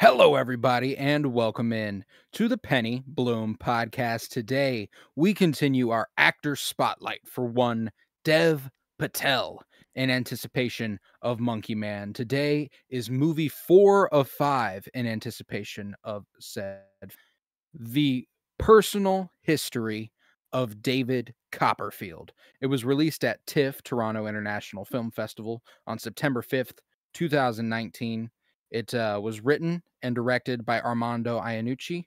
Hello, everybody, and welcome in to the Penny Bloom podcast. Today, we continue our actor spotlight for one Dev Patel in anticipation of Monkey Man. Today is movie 4 of 5 in anticipation of said. The Personal History of David Copperfield. It was released at TIFF, Toronto International Film Festival, on September 5th, 2019. It was written and directed by Armando Iannucci,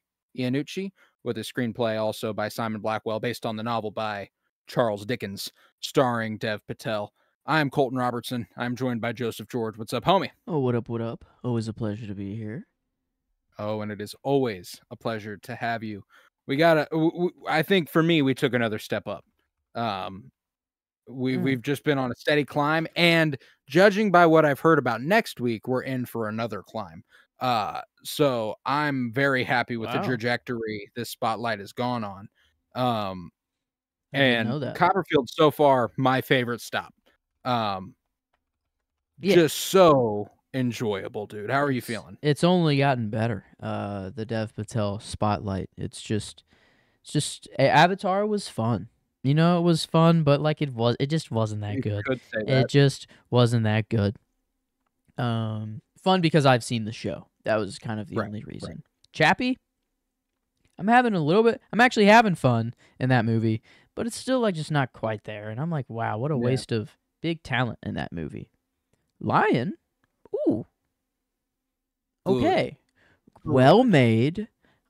with a screenplay also by Simon Blackwell, based on the novel by Charles Dickens, starring Dev Patel. I'm Colton Robertson. I'm joined by Joseph George. What's up, homie? Oh, what up, what up? Always a pleasure to be here. Oh, and it is always a pleasure to have you. I think for me, we took another step up. We've just been on a steady climb, and judging by what I've heard about next week, we're in for another climb. So I'm very happy with the trajectory this spotlight has gone on. I didn't know that. Copperfield so far, my favorite stop. Just so enjoyable, dude. How are you feeling? It's only gotten better. The Dev Patel spotlight. It's just Avatar was fun. You know, it was fun, but like it just wasn't that good. It just wasn't that good. Fun because I've seen the show. That was kind of the only reason. Chappie, I'm actually having fun in that movie, but it's still like just not quite there. And I'm like, wow, what a waste of big talent in that movie. Lion, ooh, okay, well made.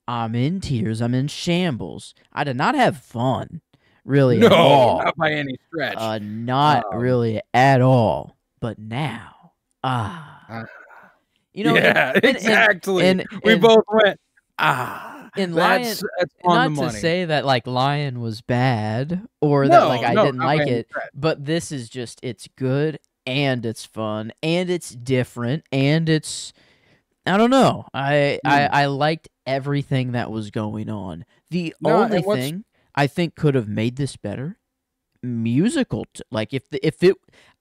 I'm in tears. I'm in shambles. I did not have fun. Really, at all. Not by any stretch. Not really at all. But now, you know, exactly. And we both went, And Lion, that's on not to say that like Lion was bad or that like I didn't like it, but this is just it's good and it's fun and it's different and it's I don't know. I liked everything that was going on. The only thing I think could have made this better, musical. Like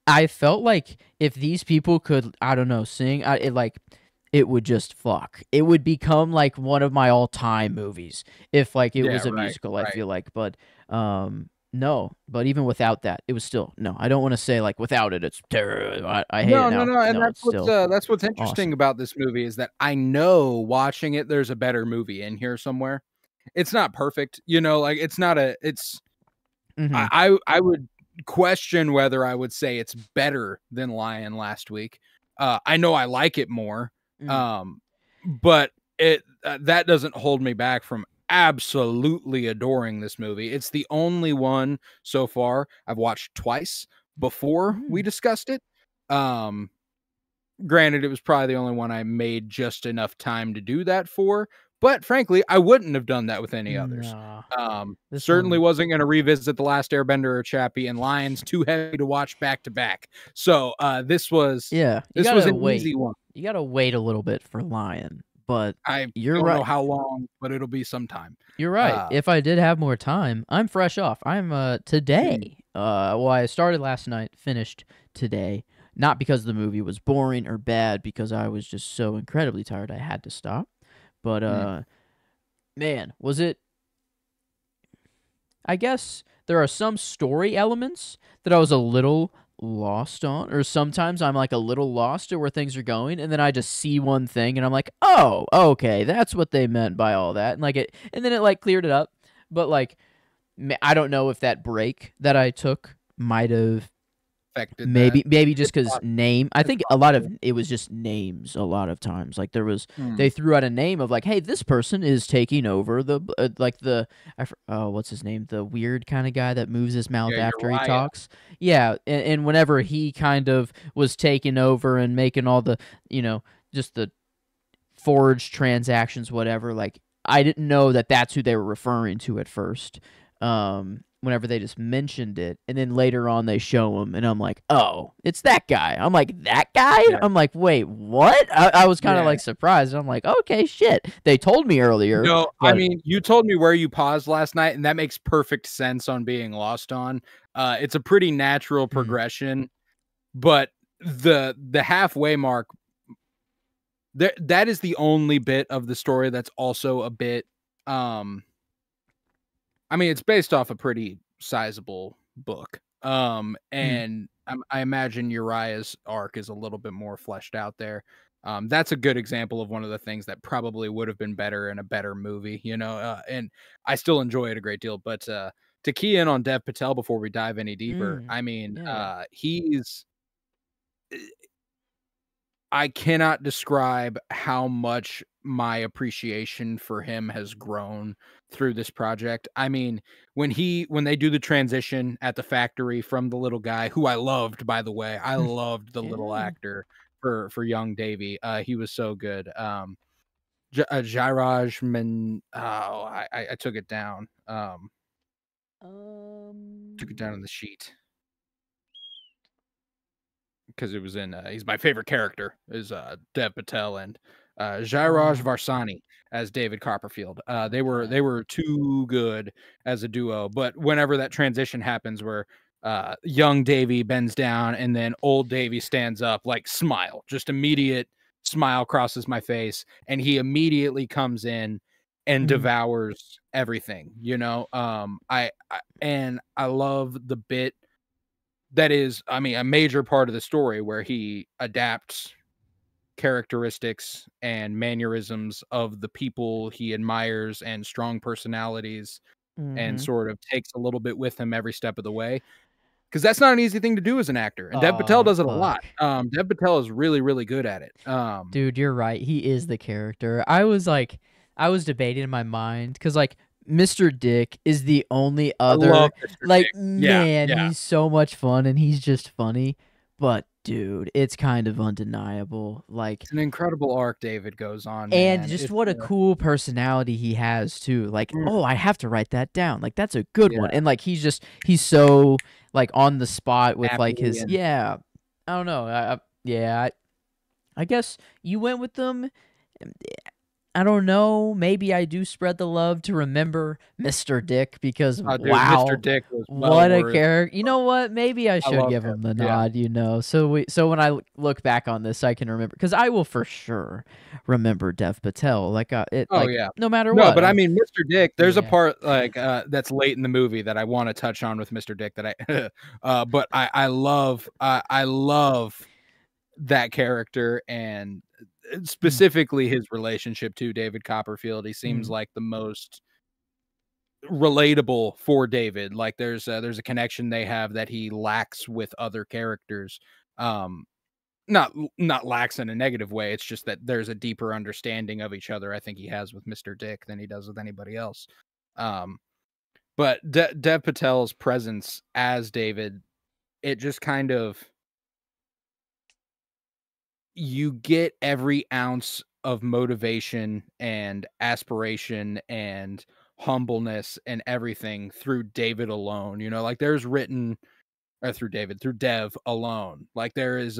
I felt like if these people could, I don't know, sing, it would just fuck. It would become like one of my all-time movies if like it was a musical. I feel like, but no. But even without that, it was still no. I don't want to say like without it, it's terrible. I hate it now. No, and that's what's interesting about this movie is that I know watching it, there's a better movie in here somewhere. It's not perfect, you know, like it's not a, it's, I would question whether I would say it's better than Lion last week. I know I like it more, but that doesn't hold me back from absolutely adoring this movie. It's the only one so far I've watched twice before we discussed it. Granted, it was probably the only one I made just enough time to do that for. But frankly, I wouldn't have done that with any others. Certainly wasn't going to revisit The Last Airbender or Chappie, and Lion's too heavy to watch back to back. So this was an easy one. You got to wait a little bit for Lion, but I don't know how long, but it'll be sometime. You're right. If I did have more time, I'm fresh off. I'm today. Well, I started last night, finished today. Not because the movie was boring or bad, because I was just so incredibly tired I had to stop. But, man, was it... I guess there are some story elements that I was a little lost on, or sometimes I'm, like, a little lost at where things are going, and then I just see one thing, and I'm like, oh, okay, that's what they meant by all that, and then it, like, cleared it up, but, like, I don't know if that break that I took might have... Maybe just because name. I think a lot of it was just names. A lot of times, like there was, they threw out a name of like, hey, this person is taking over the what's his name? The weird kind of guy that moves his mouth after he talks. Yeah, and whenever he kind of was taking over and making all the, you know, just the forged transactions, whatever. Like I didn't know that that's who they were referring to at first. Whenever they just mentioned it, and then later on they show him, and I'm like, oh, it's that guy. I'm like, that guy? Yeah. I'm like, wait, what? I was kind of like surprised. I'm like, okay, shit. They told me earlier. No, I mean, you told me where you paused last night, and that makes perfect sense on being lost on. It's a pretty natural progression, but the halfway mark that is the only bit of the story that's also a bit, I mean, it's based off a pretty sizable book. Mm. And I imagine Uriah's arc is a little bit more fleshed out there. That's a good example of one of the things that probably would have been better in a better movie, you know. And I still enjoy it a great deal. But to key in on Dev Patel before we dive any deeper, Mm. I mean, Yeah. he's I cannot describe how much my appreciation for him has grown through this project. I mean, when they do the transition at the factory from the little guy who I loved, by the way, I loved the little Yeah. actor for young Davy. He was so good. 𝗃𝙬𝙎𝙍, oh, I took it down. Took it down Um. on the sheet. Because it was in he's my favorite character is Dev Patel and 𝗃𝙬𝙎𝙍 Oh. Varsani as David Copperfield. Okay. They were too good as a duo. But whenever that transition happens where young Davy bends down and then old Davy stands up, like smile, just immediate smile crosses my face, and he immediately comes in and Mm. devours everything, you know. I love the bit that is, I mean, a major part of the story where he adapts characteristics and mannerisms of the people he admires and strong personalities and Mhm. sort of takes a little bit with him every step of the way. Because that's not an easy thing to do as an actor. And Dev Patel Oh, does it a lot. fuck. Dev Patel is really, really good at it. Dude, you're right. He is the character. I was debating in my mind because, like, Mr. Dick is the only I love other, Mr. like, Dick. Yeah, man, yeah. he's so much fun and he's just funny. But, dude, it's kind of undeniable. Like, It's an incredible arc David goes on, and man. just It's what a cool personality he has too. Like, mm, oh, I have to write that down. Like, that's a good one. yeah, And like he's so like on the spot with like happily his and yeah. I don't know. Yeah, I guess you went with them. I don't know. Maybe I do spread the love to remember Mr. Dick because oh, dude, Mr. wow, Dick was well what a worth. character. You know what? Maybe I I should loved give him. him the Yeah. nod, you know. So when I look back on this, I can remember cuz I will for sure remember Dev Patel like Oh, yeah. no matter No, what. but I mean, Mr. Dick, there's a Yeah. part, like, that's late in the movie that I wanna touch on with Mr. Dick that I but I love that character and, Mm, specifically his relationship to David Copperfield. He seems mm, like the most relatable for David. Like, there's a connection they have that he lacks with other characters. Um, not lacks in a negative way, it's just that there's a deeper understanding of each other I think he has with Mr. Dick than he does with anybody else. Um, but Dev Patel's presence as David, it just kind of you get every ounce of motivation and aspiration and humbleness and everything through David alone, you know, like, there's written or through Dev alone. Like, he's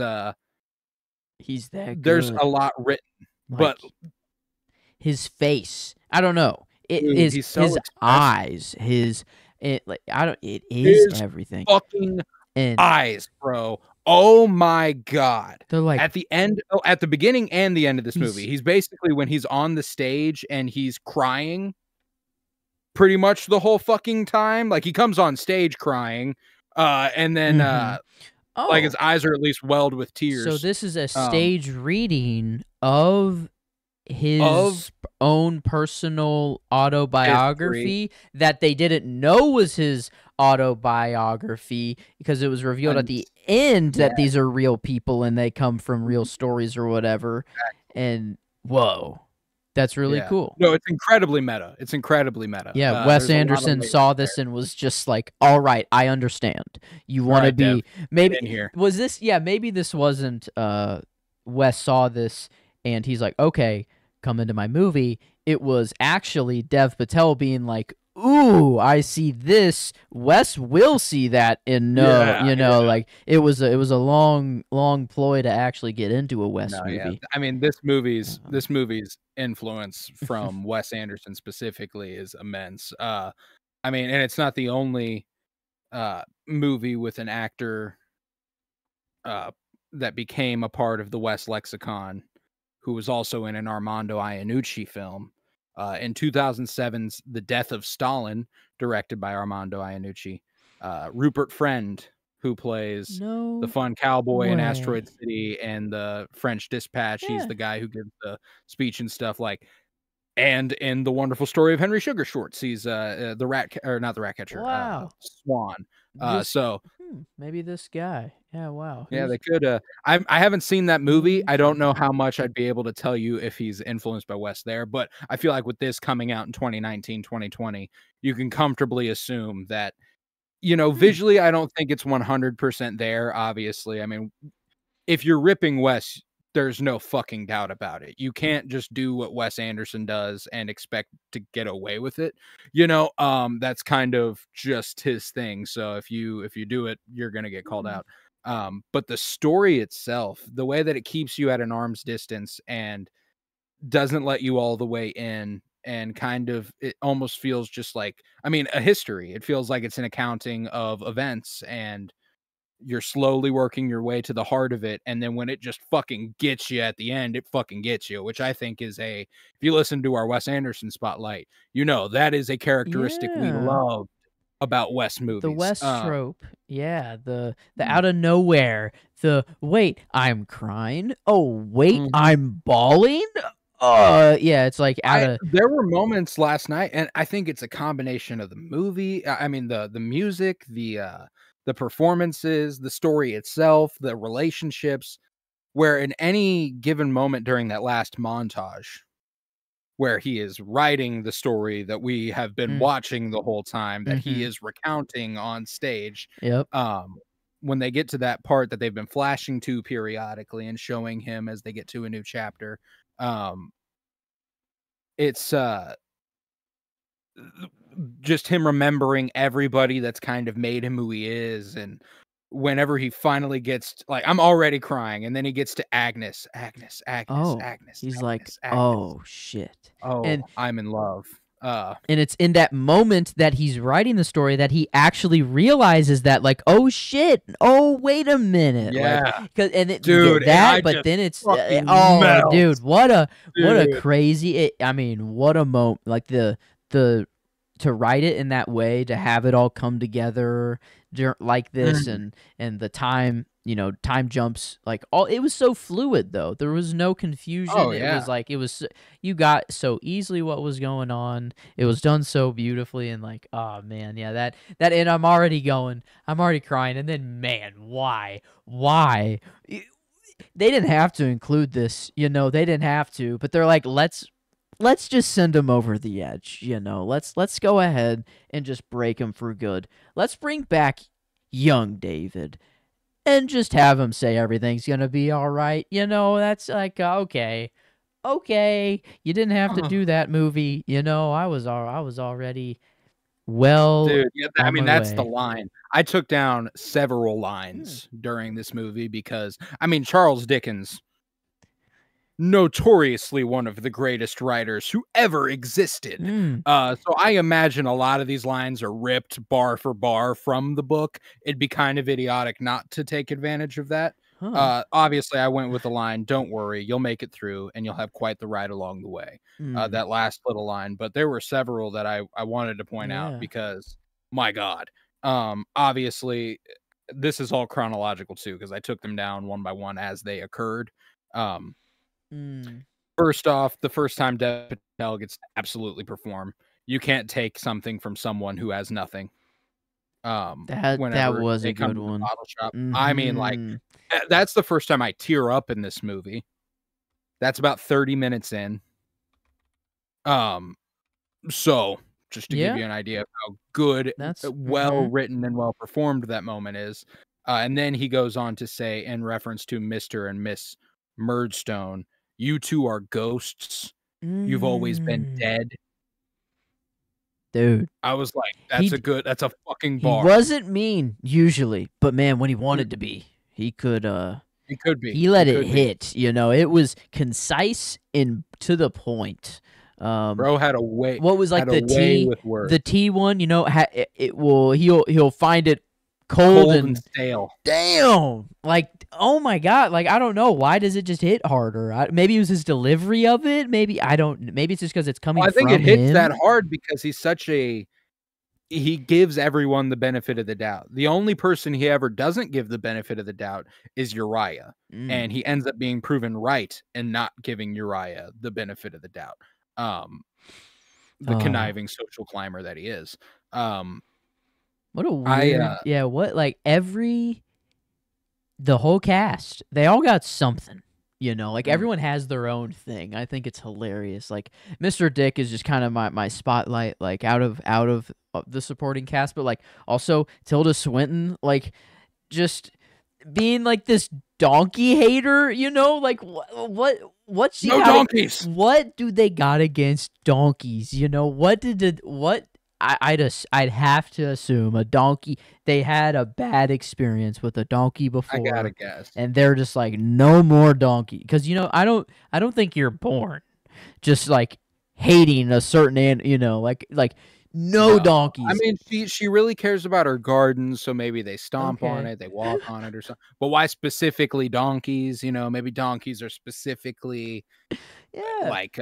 that there's good. a lot written, but Like his face. I don't know. It dude, he's so his expressive. eyes, his it like I don't it is His everything. fucking And eyes, bro. Oh my god. they're like At the beginning and the end of this movie, he's he's basically when he's on the stage and he's crying pretty much the whole fucking time. Like, he comes on stage crying, and then, mhm. like, his Oh, eyes are at least welled with so tears, this is a um, stage reading of of his own personal history autobiography that they didn't know was his autobiography because it was revealed at and the end yeah, that these are real people and they come from real stories or whatever. And whoa, that's really yeah. cool. No, it's incredibly meta. It's incredibly meta. Yeah, Wes There's a lot of Anderson layers saw there. this and was just like, "All right, I understand. You want to Alright, Dev, be get maybe in here. was this yeah, maybe this wasn't Wes saw this and he's like, "Okay, come into my movie." It was actually Dev Patel being like, "Ooh, I see this. Wes will see that and no, Yeah, you yeah. know, like it was a long ploy to actually get into a Wes No, yeah. movie." I mean, Um, this movie's influence from Wes Anderson specifically is immense. I mean, and it's not the only, movie with an actor, uh, that became a part of the Wes lexicon. who was also in an Armando Iannucci film. In 2007's The Death of Stalin, directed by Armando Iannucci. Rupert Friend, who plays the No fun cowboy in way. Asteroid City and the French Dispatch. He's Yeah. the guy who gives the speech and stuff like. And in The Wonderful Story of Henry Sugar Shorts, he's the or not the rat catcher, Wow. Swan. This So maybe this guy. Yeah, wow. yeah, Who's they could. I haven't seen that movie. I don't know how interesting. much I'd be able to tell you if he's influenced by Wes there, but I feel like with this coming out in 2019, 2020, you can comfortably assume that, Hmm. visually, I don't think it's 100% there. Obviously, I mean, if you're ripping Wes, there's no fucking doubt about it. You can't just do what Wes Anderson does and expect to get away with it. That's kind of just his thing. So if you do it, you're gonna get called Hmm. out. But the story itself, the way that it keeps you at an arm's distance and doesn't let you all the way in, and kind of it almost feels just like, I mean, a history. It feels like it's an accounting of events, and you're slowly working your way to the heart of it, and then when it just fucking gets you at the end, it fucking gets you, which I think is if you listen to our Wes Anderson spotlight, that is a characteristic we Yeah. love about Wes The movies. West trope. Yeah, the Mm, out of nowhere. The wait, I'm crying. Oh, wait, mhm. I'm bawling. Yeah, it's like out of There were moments last night, and I think it's a combination of the movie. I mean, the music, the performances, the story itself, the relationships, where in any given moment during that last montage, where he is writing the story that we have been mm, watching the whole time, that he mhm. is recounting on stage. Yep. Um, when they get to that part that they've been flashing to periodically and showing him as they get to a new chapter, um, it's just him remembering everybody that's kind of made him who he is. And whenever he finally gets like, I'm already crying, and then he gets to Agnes, Agnes, Agnes, Oh, Agnes, he's like, Agnes, Agnes. "Oh, shit." Oh, And I'm in love. it's in that moment that he's writing the story that he actually realizes that, like, "Oh, shit. Oh, wait a minute." Like, Yeah, 'cause and it dude, and I but just then it's fucking oh, melt, dude, what a dude. crazy I mean, what a like, the to write it in that way, to have it all come together like this, Mm. and the time, time jumps, like, all it was so fluid, though. There was no confusion. Oh, It yeah. was like, you got so easily what was going on. It was done so beautifully, and like, oh man, yeah, and I'm already crying, and then, man, why? They didn't have to include this, they didn't have to, but they're like, let's just send him over the edge, let's go ahead and just break him for good. Let's bring back young David and just have him say everything's gonna be all right. That's like, okay, you didn't have to do that, movie. I was already well Dude, yeah, I on mean, my that's the way. line. I took down several Hmm. lines during this movie because, I mean, Charles Dickens, notoriously one of the greatest writers who ever existed. Mm. So I imagine a lot of these lines are ripped bar for bar from the book. It'd be kind of idiotic not to take advantage of that. Huh. Obviously, I went with the line, "Don't worry, you'll make it through, and you'll have quite the ride along the way." Mm. That last little line, but there were several that I wanted to point out Yeah. because, my God, obviously, this is all chronological too because I took them down one by one as they occurred. Um, Mm. First off, the first time Dev Patel gets to absolutely perform, you can't take something from someone who has nothing. That Whenever was a they come good to the one. bottle shop, I mean, like, Mhm. that's the first time I tear up in this movie. That's about 30 minutes in. Um, so just to give Yeah. you an idea of how good, That's well written and well performed that moment is. And then he goes on to say, in reference to Mr. and Miss Murdstone, "You two are ghosts. You've always been Mm. dead." Dude, I was like, he that's a fucking he bar." wasn't mean usually, but man, when he wanted to Mm-mm. be, he could It could be. he let It it could be. hit, it was concise and to the point. Um Bro what was like had a way with the words. T one, he'll find it cold and and stale. damn. Like, oh my god. Like, I don't know. Why does it just hit harder? Maybe it was his delivery of it. Maybe maybe it's just because it's coming Well, I think from it hits him. that hard because he gives everyone the benefit of the doubt. The only person he ever doesn't give the benefit of the doubt is Uriah. And he ends up being proven right and not giving Uriah the benefit of the doubt. The conniving social climber that he is. What a weird, what, like, the whole cast, they all got something, like, everyone has their own thing. I think it's hilarious. Like, Mr. Dick is just kind of my spotlight, like, out of the supporting cast, but, like, also Tilda Swinton, like, just being, like, this donkey hater, like, what's she no donkeys. What do they got against donkeys? I'd have to assume a donkey. They had a bad experience with a donkey before. I gotta guess, and they're just like, no more donkey. Because I don't think you're born just like hating a certain like no donkeys. I mean, she really cares about her gardens, so maybe they stomp on it, they walk on it or something. But why specifically donkeys? Maybe donkeys are specifically like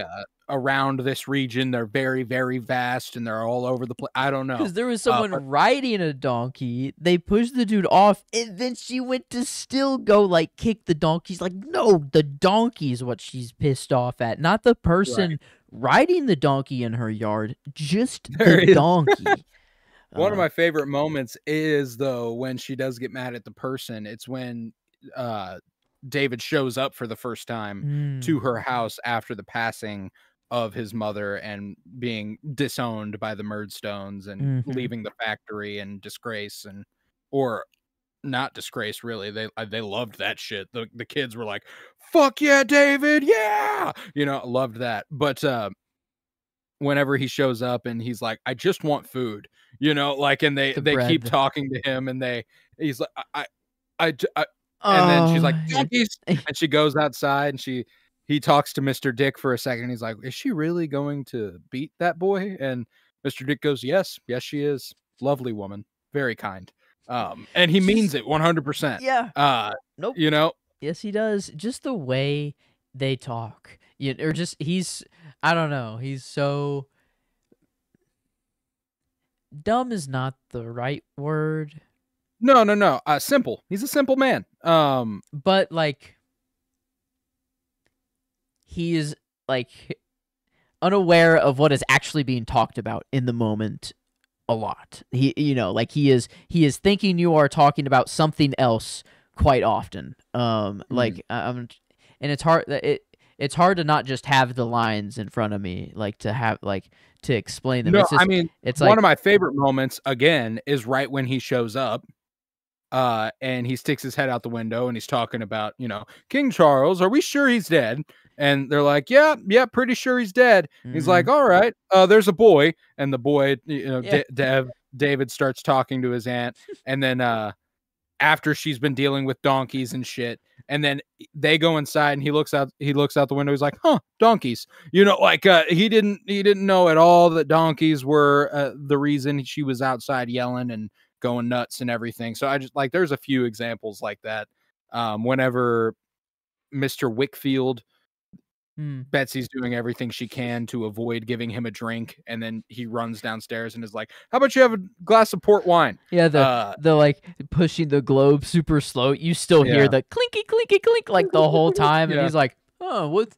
around this region. They're very, very vast and they're all over the place. I don't know. Because there was someone riding a donkey. They pushed the dude off, and then she went to still go like kick the donkeys. Like, no, the donkey is what she's pissed off at, not the person riding the donkey in her yard. Just the donkey. One of my favorite moments is, though, when she does get mad at the person. It's when David shows up for the first time to her house after the passing of his mother and being disowned by the Murdstones and leaving the factory in disgrace or not disgrace, really. They loved that shit. The kids were like, fuck yeah, David, yeah, loved that. But whenever he shows up and he's like, I just want food, like, and they keep talking to him and he's like, and then she's like, donkeys, and she goes outside and he talks to Mr. Dick for a second. He's like, is she really going to beat that boy? And Mr. Dick goes, yes, she is. Lovely woman, very kind. And he means it 100%. Yeah. Nope. Yes, he does. Just the way they talk, or just I don't know. He's so dumb is not the right word. No. Simple. He's a simple man. But like, he is like unaware of what is actually being talked about in the moment a lot. He is thinking you are talking about something else quite often. Like, and it's hard it's hard to not just have the lines in front of me, like to explain them. No, it's just, I mean, it's one of my favorite moments again is right when he shows up. And he sticks his head out the window and he's talking about, King Charles, are we sure he's dead? And they're like, yeah, pretty sure he's dead. He's like, all right, there's a boy. And the boy, David starts talking to his aunt. And then after she's been dealing with donkeys and shit, and then they go inside and he looks out the window. He's like, huh, donkeys. He didn't know at all that donkeys were the reason she was outside yelling and going nuts and everything. So I just there's a few examples like that. Whenever Mr. Wickfield, Betsy's doing everything she can to avoid giving him a drink, and then he runs downstairs and is like, how about you have a glass of port wine? Yeah, the like pushing the globe super slow. You still hear the clinky clinky clink like the whole time, and he's like, oh, what?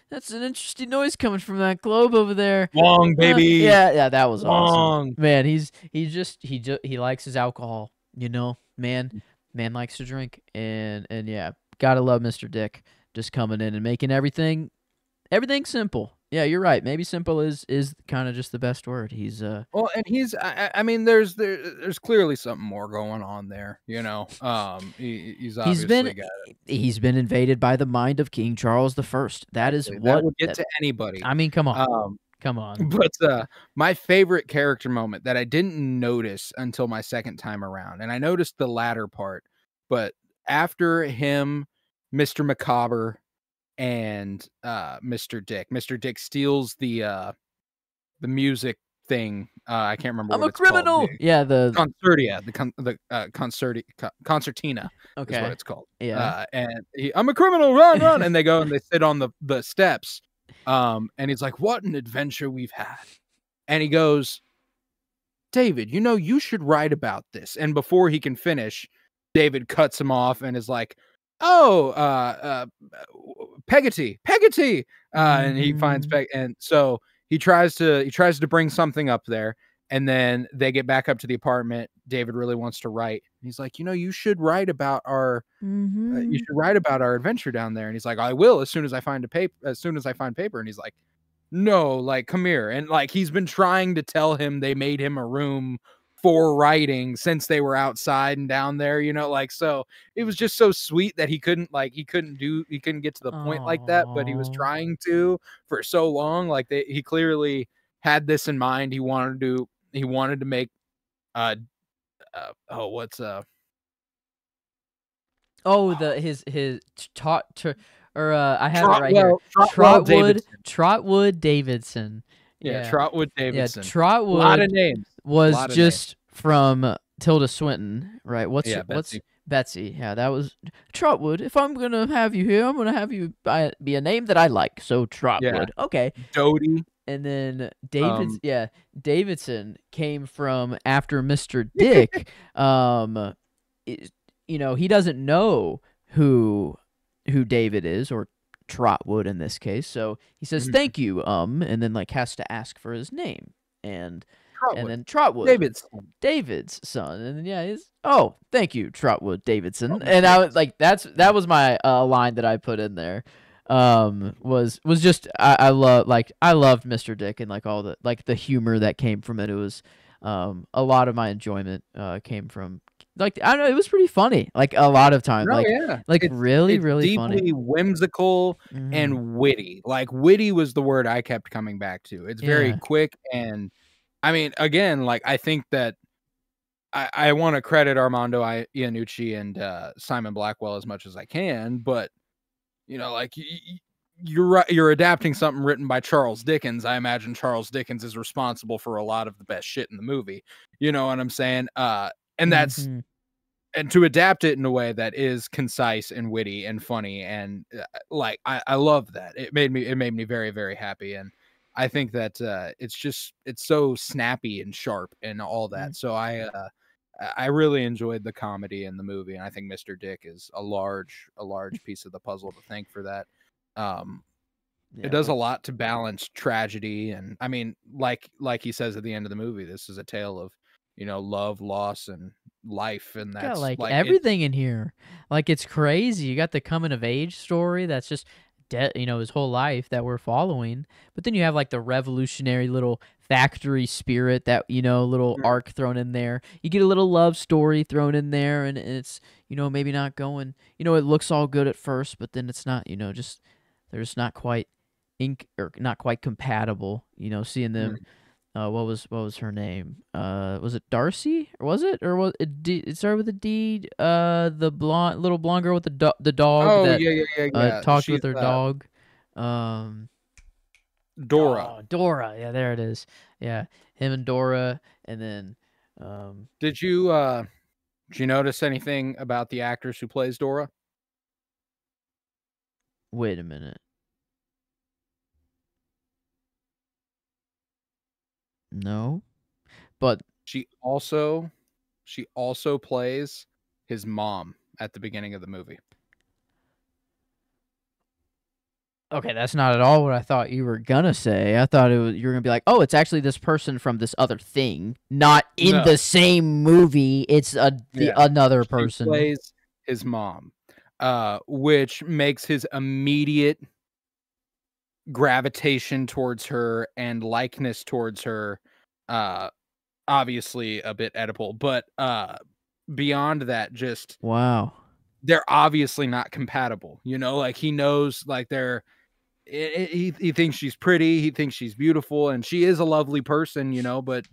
That's an interesting noise coming from that globe over there. Long, baby. Yeah, that was Long. Awesome. Man, he likes his alcohol. Man likes to drink, and yeah, gotta love Mr. Dick just coming in and making everything simple. Yeah, you're right. Maybe simple is kind of just the best word. He's well, and he's I mean, there's clearly something more going on there. He's obviously he's been invaded by the mind of King Charles I. That is that would get to anybody. I mean, come on. Come on. But my favorite character moment that I didn't notice until my second time around, and I noticed the latter part, but after him, Mr. Macabre and Mr. Dick steals the music thing I can't remember I'm what a it's called. criminal. Yeah, Concertia, concertina okay. is what it's called. Yeah. And I'm a criminal, run, run, and they go and they sit on the steps. And he's like, "What an adventure we've had!" And he goes, "David, you should write about this." And before he can finish, David cuts him off and is like, "Oh, Peggotty," and he finds Mhm. Peg, and so he tries to bring something up there, and then they get back up to the apartment. David really wants to write. He's like, "You should write about Mhm. our adventure down there." And he's like, "I will as soon as I find paper." And he's like, "No, like, come here." And like he's been trying to tell him they made him a room for writing since they were outside and down there, like, so it was just so sweet that he couldn't get to the point like that, but he was Aw. trying to for so long. Like he clearly had this in mind. He wanted to make oh, what's Oh, his I have it right here. Trotwell Davidson. Trotwood Davidson. Yeah, Yeah. Trotwood Yeah, Davidson. A lot Trotwood of names. was Lot of names. just from Tilda Swinton, right? What's Betsy. Betsy? Yeah, that was Trotwood. If I'm gonna have you here, I'm gonna have you be a name that I like. So Trotwood. Yeah. Okay. Doty. And then Davidson came from after Mr. Dick. He doesn't know who David is, or Trotwood in this case. So he says, "Thank you," and then like has to ask for his name, and then Trotwood, David's son, and then he's, "Oh, thank you, Trotwood Davidson," and I was like, that was my line that I put in there. Was just I loved Mr. Dick and like all the humor that came from it. It was a lot of my enjoyment came from, like, I don't know, it was pretty funny. Like a lot of times, really, it's really deeply funny, whimsical and witty. Like witty was the word I kept coming back to. It's very quick, and I mean, again, like I think that I want to credit Armando Iannucci and Simon Blackwell as much as I can, but like you're adapting something written by Charles Dickens. I imagine Charles Dickens is responsible for a lot of the best shit in the movie. You know what I'm saying? And that's and to adapt it in a way that is concise and witty and funny, and like I love that. It made me very, very happy, and I think that it's so snappy and sharp and all that. So I really enjoyed the comedy in the movie, and I think Mr. Dick is a large piece of the puzzle to thank for that. It does a lot to balance tragedy, and I mean, like he says at the end of the movie, this is a tale of love, loss, and life, and got that's like everything in here. Like, it's crazy. You got the coming of age story that's just his whole life that we're following, but then you have like the revolutionary little factory spirit that little arc thrown in there. You get a little love story thrown in there, and it's maybe not going, it looks all good at first, but then it's not, just they're just not quite not quite compatible, seeing them. What was her name? Was it Darcy, or was it, it started with a D? The little blonde girl with the dog. Oh, that yeah. Talked with her dog. Dora. Oh, Dora. Yeah, there it is. Yeah, him and Dora, and then. Did you notice anything about the actress who plays Dora? Wait a minute. No, but she also plays his mom at the beginning of the movie. Okay, that's not at all what I thought you were gonna say. I thought you were gonna be like, "Oh, it's actually this person from this other thing, not in the same movie. It's another person." She plays his mom, which makes his immediate gravitation towards her and likeness towards her obviously a bit Oedipal, but beyond that, just wow, they're obviously not compatible. Like he knows, like he thinks she's pretty, he thinks she's beautiful, and she is a lovely person, but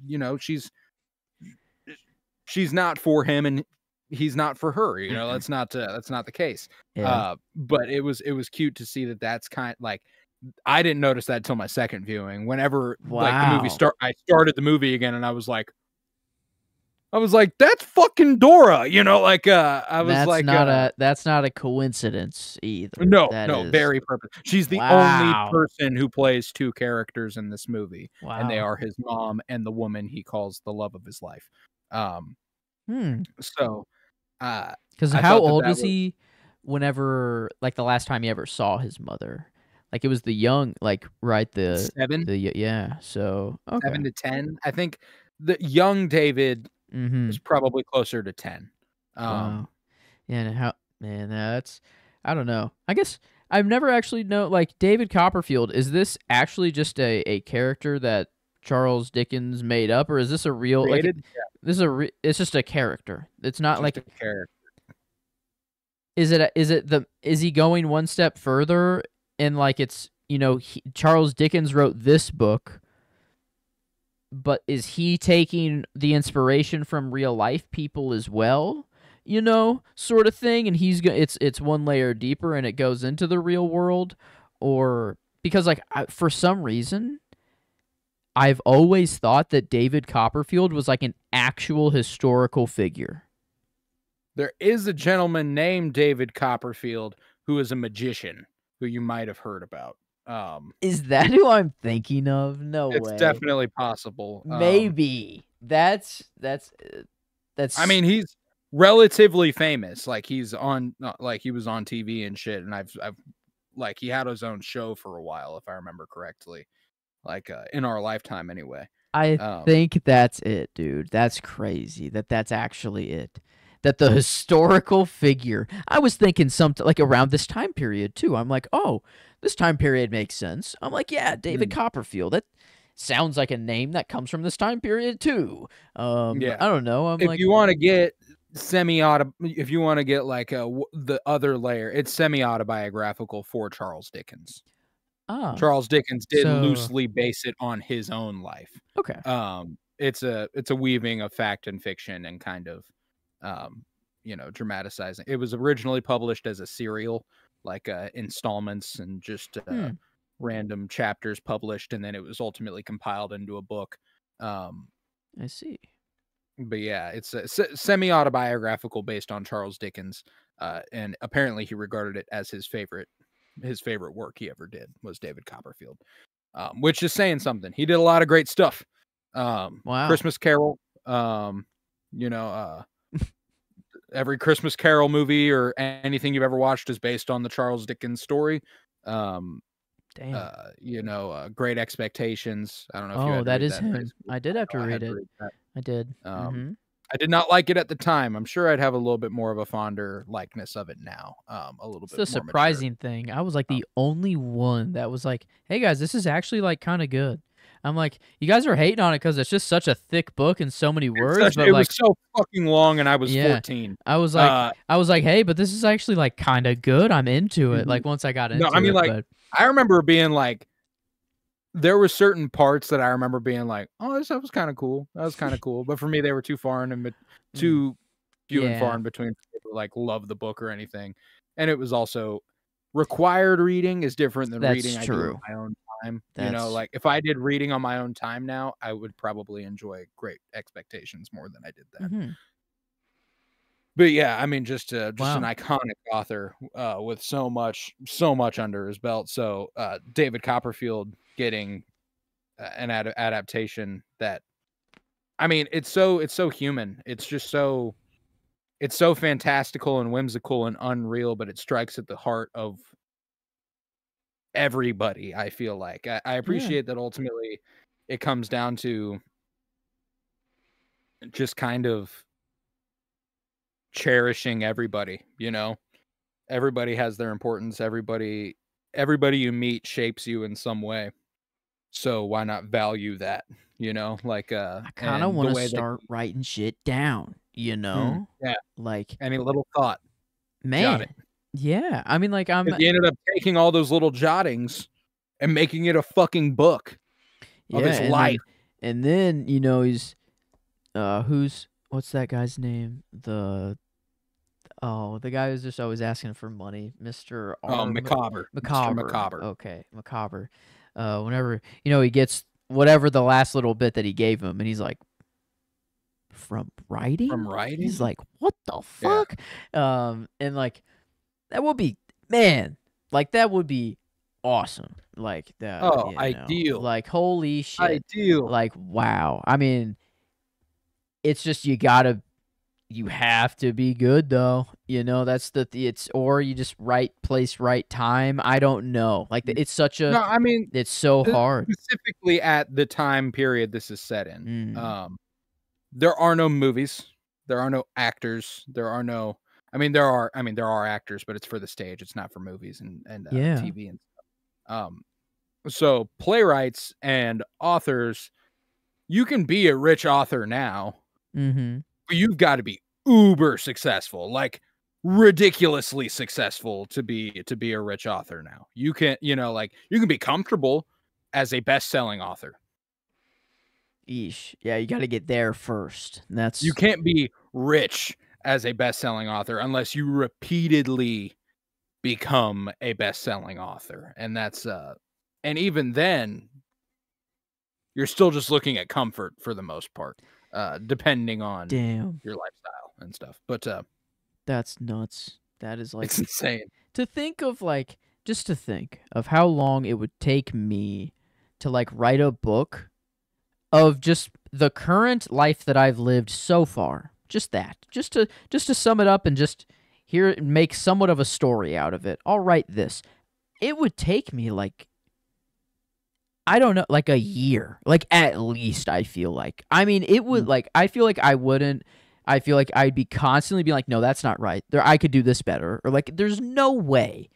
she's not for him, and he's not for her. That's not the case. But it was cute to see that that's kind of like I didn't notice that till my second viewing. Whenever like the movie Wow. I started the movie again, and I was like, "That's fucking Dora," you know, like, I was That's like, not a coincidence either. no, That no, is very purpose. She's the only wow. person who plays 2 characters in this movie, and they Wow. are his mom and the woman he calls the love of his life. Um, Hmm. so, uh, 'Cause I how thought that old that was was he whenever like, the last time he ever saw his mother? Like, it was the young like, right, 7, yeah, so okay. 7 to 10. I think the young David is Mhm. probably closer to 10. Um, Wow. Yeah, and how man, that's I don't know. I guess I've never actually like, David Copperfield, is this actually just a character that Charles Dickens made up, or is this a real like, created this is it's just a character. It's not just like a character. is he going one step further and, like, it's, Charles Dickens wrote this book, but is he taking the inspiration from real life people as well? Sort of thing, and it's one layer deeper and it goes into the real world, or because like for some reason I've always thought that David Copperfield was like an actual historical figure. There is a gentleman named David Copperfield who is a magician who you might have heard about. Is that who I'm thinking of? No It's way. definitely possible. Maybe I that's mean, he's relatively famous. Like like he was on TV and shit, and I've like he had his own show for a while, if I remember correctly. Like in our lifetime, anyway. I Um, think that's it, dude. That's crazy that's actually it. That the historical figure. I was thinking something like around this time period too. I'm like, oh, this time period makes sense. I'm like, yeah, David mm, Copperfield. That sounds like a name that comes from this time period too. yeah. I don't know. I'm If like, you want to get if you want to get like the other layer, it's semi-autobiographical for Charles Dickens. ah, Charles Dickens did so loosely base it on his own life. okay, It's a weaving of fact and fiction and kind of, um, dramatizing. It was originally published as a serial, like installments and just hmm, random chapters published, and then it was ultimately compiled into a book. Um, I see. but yeah, it's semi-autobiographical based on Charles Dickens, and apparently he regarded it as his favorite work he ever did was David Copperfield, which is saying something. He did a lot of great stuff. Wow. Christmas Carol, um, you know, uh, every Christmas Carol movie or anything you've ever watched is based on the Charles Dickens story. Um, Damn. Great Expectations. I don't know if you Oh, had to that read is that in high him. school. I did have to I read had to it. read that. I did. Um, Mhm. I did not like it at the time. I'm sure I'd have a little bit more of a fonder likeness of it now. A little It's bit the more mature. surprising thing. I was like Um, the only one that was like, "Hey guys, this is actually like kind of good." I'm like, "You guys are hating on it because it's just such a thick book and so many words." But it was like, so fucking long, and I was yeah, 14. I was like, "Hey, but this is actually like kind of good. I'm into it." Mhm. Like once I got No, I into mean, it, like, but I remember being like, there were certain parts that I remember being like, "Oh, this stuff was kinda cool. That was kinda cool." But for me, they were mm, too few and far yeah, in between for people to, like, love the book or anything. And it was also required reading is different than reading that's I do on true. my own time, That's like, if I did reading on my own time now, I would probably enjoy Great Expectations more than I did then. mhm. But yeah, I mean, just an Wow. iconic author, with so much under his belt. So, David Copperfield getting an adaptation that, I mean, it's so human. It's so fantastical and whimsical and unreal, but it strikes at the heart of everybody. I feel like I Yeah. appreciate that ultimately it comes down to just kind of cherishing everybody. Everybody has their importance. Everybody you meet shapes you in some way. So why not value that? Like I kind of and the want to way that start writing shit down, yeah, Like, any little thought, jot it. man. Yeah. I mean, like, I'm 'Cause he ended up taking all those little jottings and making it a fucking book of yeah, his life. and then, he's who's what's that guy's name? Oh, the guy who's just always asking for money, Mr. Oh, R. Mr. Macabre. Macabre. Okay, Macabre. Whenever he gets whatever the last little bit that he gave him, and he's like, from writing? From writing? He's like, what the Yeah. fuck? And like, that would be, man, like that would be awesome. Like that, Oh, ideal. like holy shit. Ideal. Like, wow. I mean, it's just you have to be good though. That's it's, or you just right place, right time. I don't know. Like it's such a, No, I mean, it's so hard. specifically at the time period this is set in. Mm. There are no movies. There are no actors. There are actors, but it's for the stage. It's not for movies and Yeah. TV and stuff. So playwrights and authors, you can be a rich author now, Mm-hmm. but you've got to be uber successful, like ridiculously successful to be a rich author now. You can, like you can be comfortable as a best-selling author. Eesh. Yeah, you got to get there first. You can't be rich as a best-selling author unless you repeatedly become a best-selling author. And that's and even then you're still just looking at comfort for the most part, depending on your lifestyle and stuff. But that's nuts. That is like, it's insane to think of, like, just to think of how long it would take me to like write a book of just the current life that I've lived so far. Just to sum it up and just make somewhat of a story out of it. I'll write this. It would take me like, I don't know, like a year, like at least. I feel like, I mean, it would like, I feel like I'd be constantly being like, no, that's not right. I could do this better. Or like, there's no way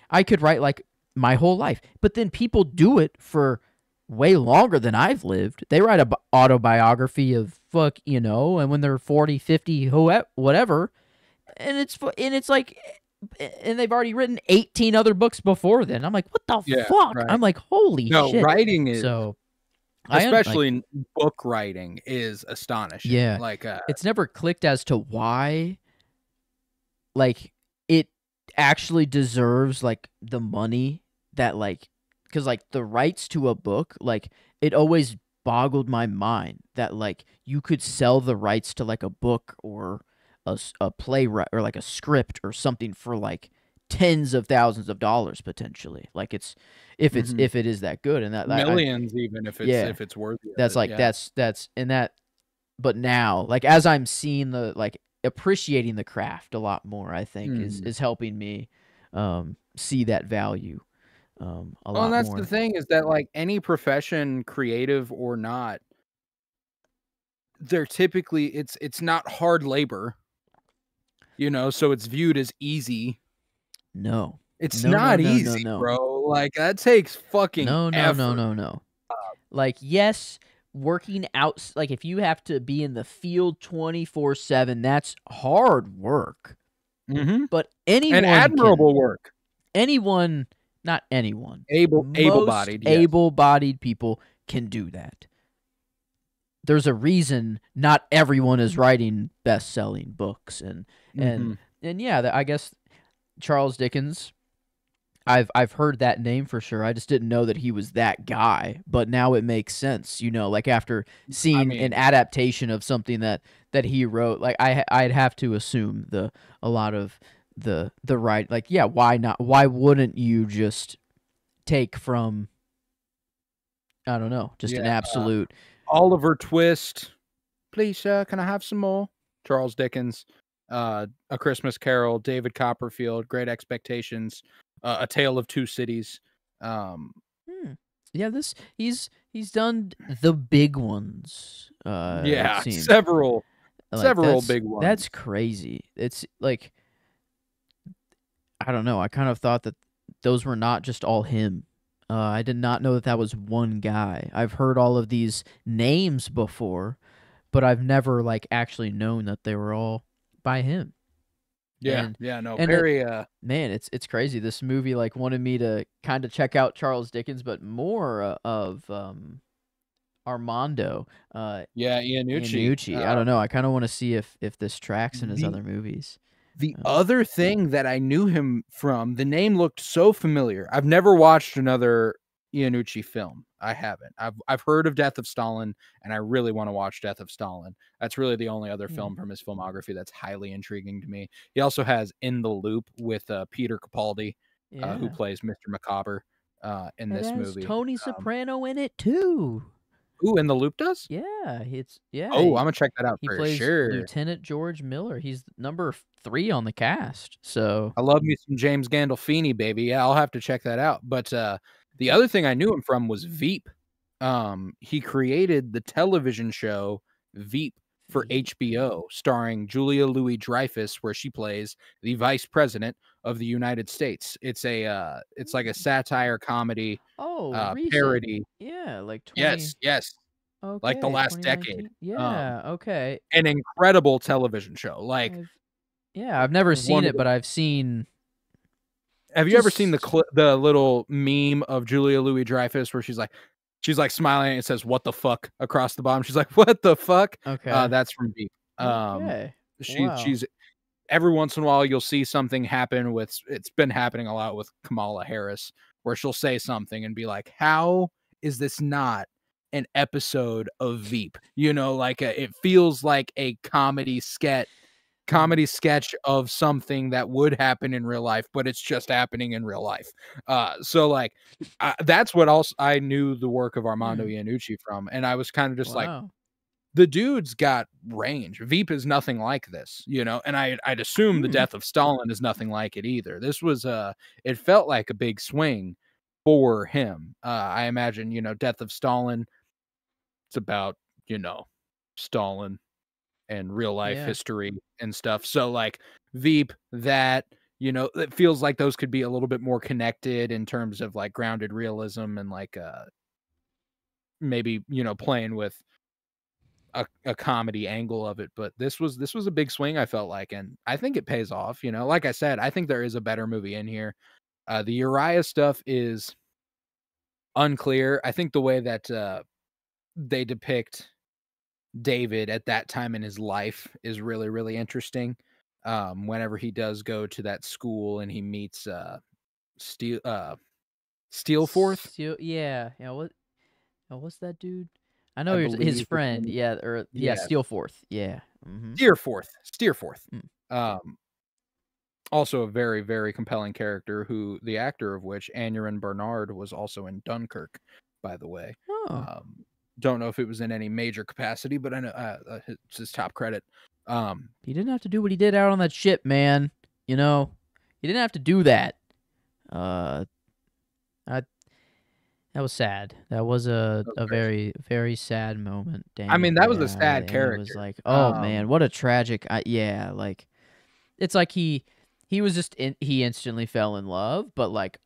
I could write like my whole life. But then people do it for way longer than I've lived. They write a autobiography of and when they're 40, 50, whatever, and it's like, and they've already written 18 other books before then. I'm like, what the fuck? Right. I'm like, holy shit. Writing is so, especially book writing is astonishing. Yeah, like it's never clicked as to why, like, it actually deserves like the money that, like, because like the rights to a book, like, it always boggled my mind that like you could sell the rights to like a book or a playwright or like a script or something for like tens of thousands of dollars potentially. Like it's if it is that good, and that millions, even if it's worthy. That's like that's and that. But now, like, as I'm seeing the, like, appreciating the craft a lot more, I think is helping me see that value a lot more. And that's the thing, is that like any profession, creative or not, they're typically it's not hard labor, so it's viewed as easy. No, it's not easy, bro. Like that takes fucking effort. No. Like, yes, working out, like if you have to be in the field 24/7, that's hard work. But anyone, and admirable work. Anyone, not anyone, able-bodied, yes. Able-bodied people can do that. There's a reason not everyone is writing best-selling books, and yeah, I guess Charles Dickens, I've heard that name for sure. I just didn't know that he was that guy, but now it makes sense, like after seeing an adaptation of something that he wrote. Like I'd have to assume a lot of the right, like, yeah, why not? Why wouldn't you just take from, I don't know, just an absolute Oliver Twist, please, sir, can I have some more? Charles Dickens, A Christmas Carol, David Copperfield, Great Expectations, A Tale of Two Cities. Yeah, he's done the big ones. Several big ones. That's crazy. It's like, I don't know. I kind of thought that those were not just all him. I did not know that was one guy. I've heard all of these names before, but I've never like actually known that they were all by him. Very man, it's crazy. This movie like wanted me to kind of check out Charles Dickens, but more of Armando, Yeah, Iannucci. Iannucci. I don't know. I kind of want to see if this tracks in his The other movies. the Uh, other thing that I knew him from, the name looked so familiar. I've never watched another Iannucci film. I haven't. I've heard of Death of Stalin, and I really want to watch Death of Stalin. That's really the only other yeah, film from his filmography that's highly intriguing to me. He also has In the Loop with Peter Capaldi, who yeah. plays Mr. Macabre in It this has movie. Tony Soprano in it too. Ooh, In the Loop does? Yeah, Oh, Imma check that out he for plays sure. Lieutenant George Miller. He's number 3 on the cast. So, I love me some James Gandolfini, baby. Yeah, I'll have to check that out. But the other thing I knew him from was Veep. He created the television show Veep for Veep. HBO, starring Julia Louis-Dreyfus, where she plays the Vice President of the United States. It's like a satire comedy Oh, recent. parody. Yeah, like 20. Yes, yes, like the Okay, last decade. 2019. Um, Yeah, okay. an incredible television show. Like I've Yeah, I've never seen one of it, the but I've seen Have you ever seen just the little meme of Julia Louis-Dreyfus where she's like smiling and it says "What the fuck" across the bottom? She's like, "What the fuck?" okay. That's from Veep. Okay. Wow. She's every once in a while you'll see something happen with it's been happening a lot with Kamala Harris where she'll say something and be like, "How is this not an episode of Veep?" You know, like it feels like a Mm, comedy sketch of something that would happen in real life, but it's just happening in real life. So like that's what else I knew the work of Armando mm, Iannucci from, and I was kind of just like, wow. the dude's got range. Veep is nothing like this, you know, and I'd assume the Hmm. Death of Stalin is nothing like it either. This was it felt like a big swing for him. I imagine, you know, Death of Stalin, it's about, you know, Stalin and real life Yeah. history and stuff. So like Veep, that, you know, it feels like those could be a little bit more connected in terms of like grounded realism and like maybe, you know, playing with a comedy angle of it. But this was a big swing, I felt like, and I think it pays off, you know. Like I said, I think there is a better movie in here. The Uriah stuff is unclear. I think the way that they depict David at that time in his life is really, really interesting. Whenever he does go to that school and he meets Steel Steelforth, Yeah. Yeah, what's that dude? I know I his believe his friend. name is. Yeah, or yeah, Yes, Steelforth. Yeah. Mhm. Steerforth. Mm. Um, Also a very, very compelling character who the actor of which, Aneurin Bernard, was also in Dunkirk, by the way. Oh. Um, don't know if it was in any major capacity, but I know it's his top credit. Um, He didn't have to do what he did out on that ship, man. You know, he didn't have to do that. Uh, I That was sad. That was that was a crazy. very, very sad moment. I Daniel mean, that was a died, sad and it was character. like, oh man, Um, what a tragic. Yeah, like it's like he was just he instantly fell in love, but like,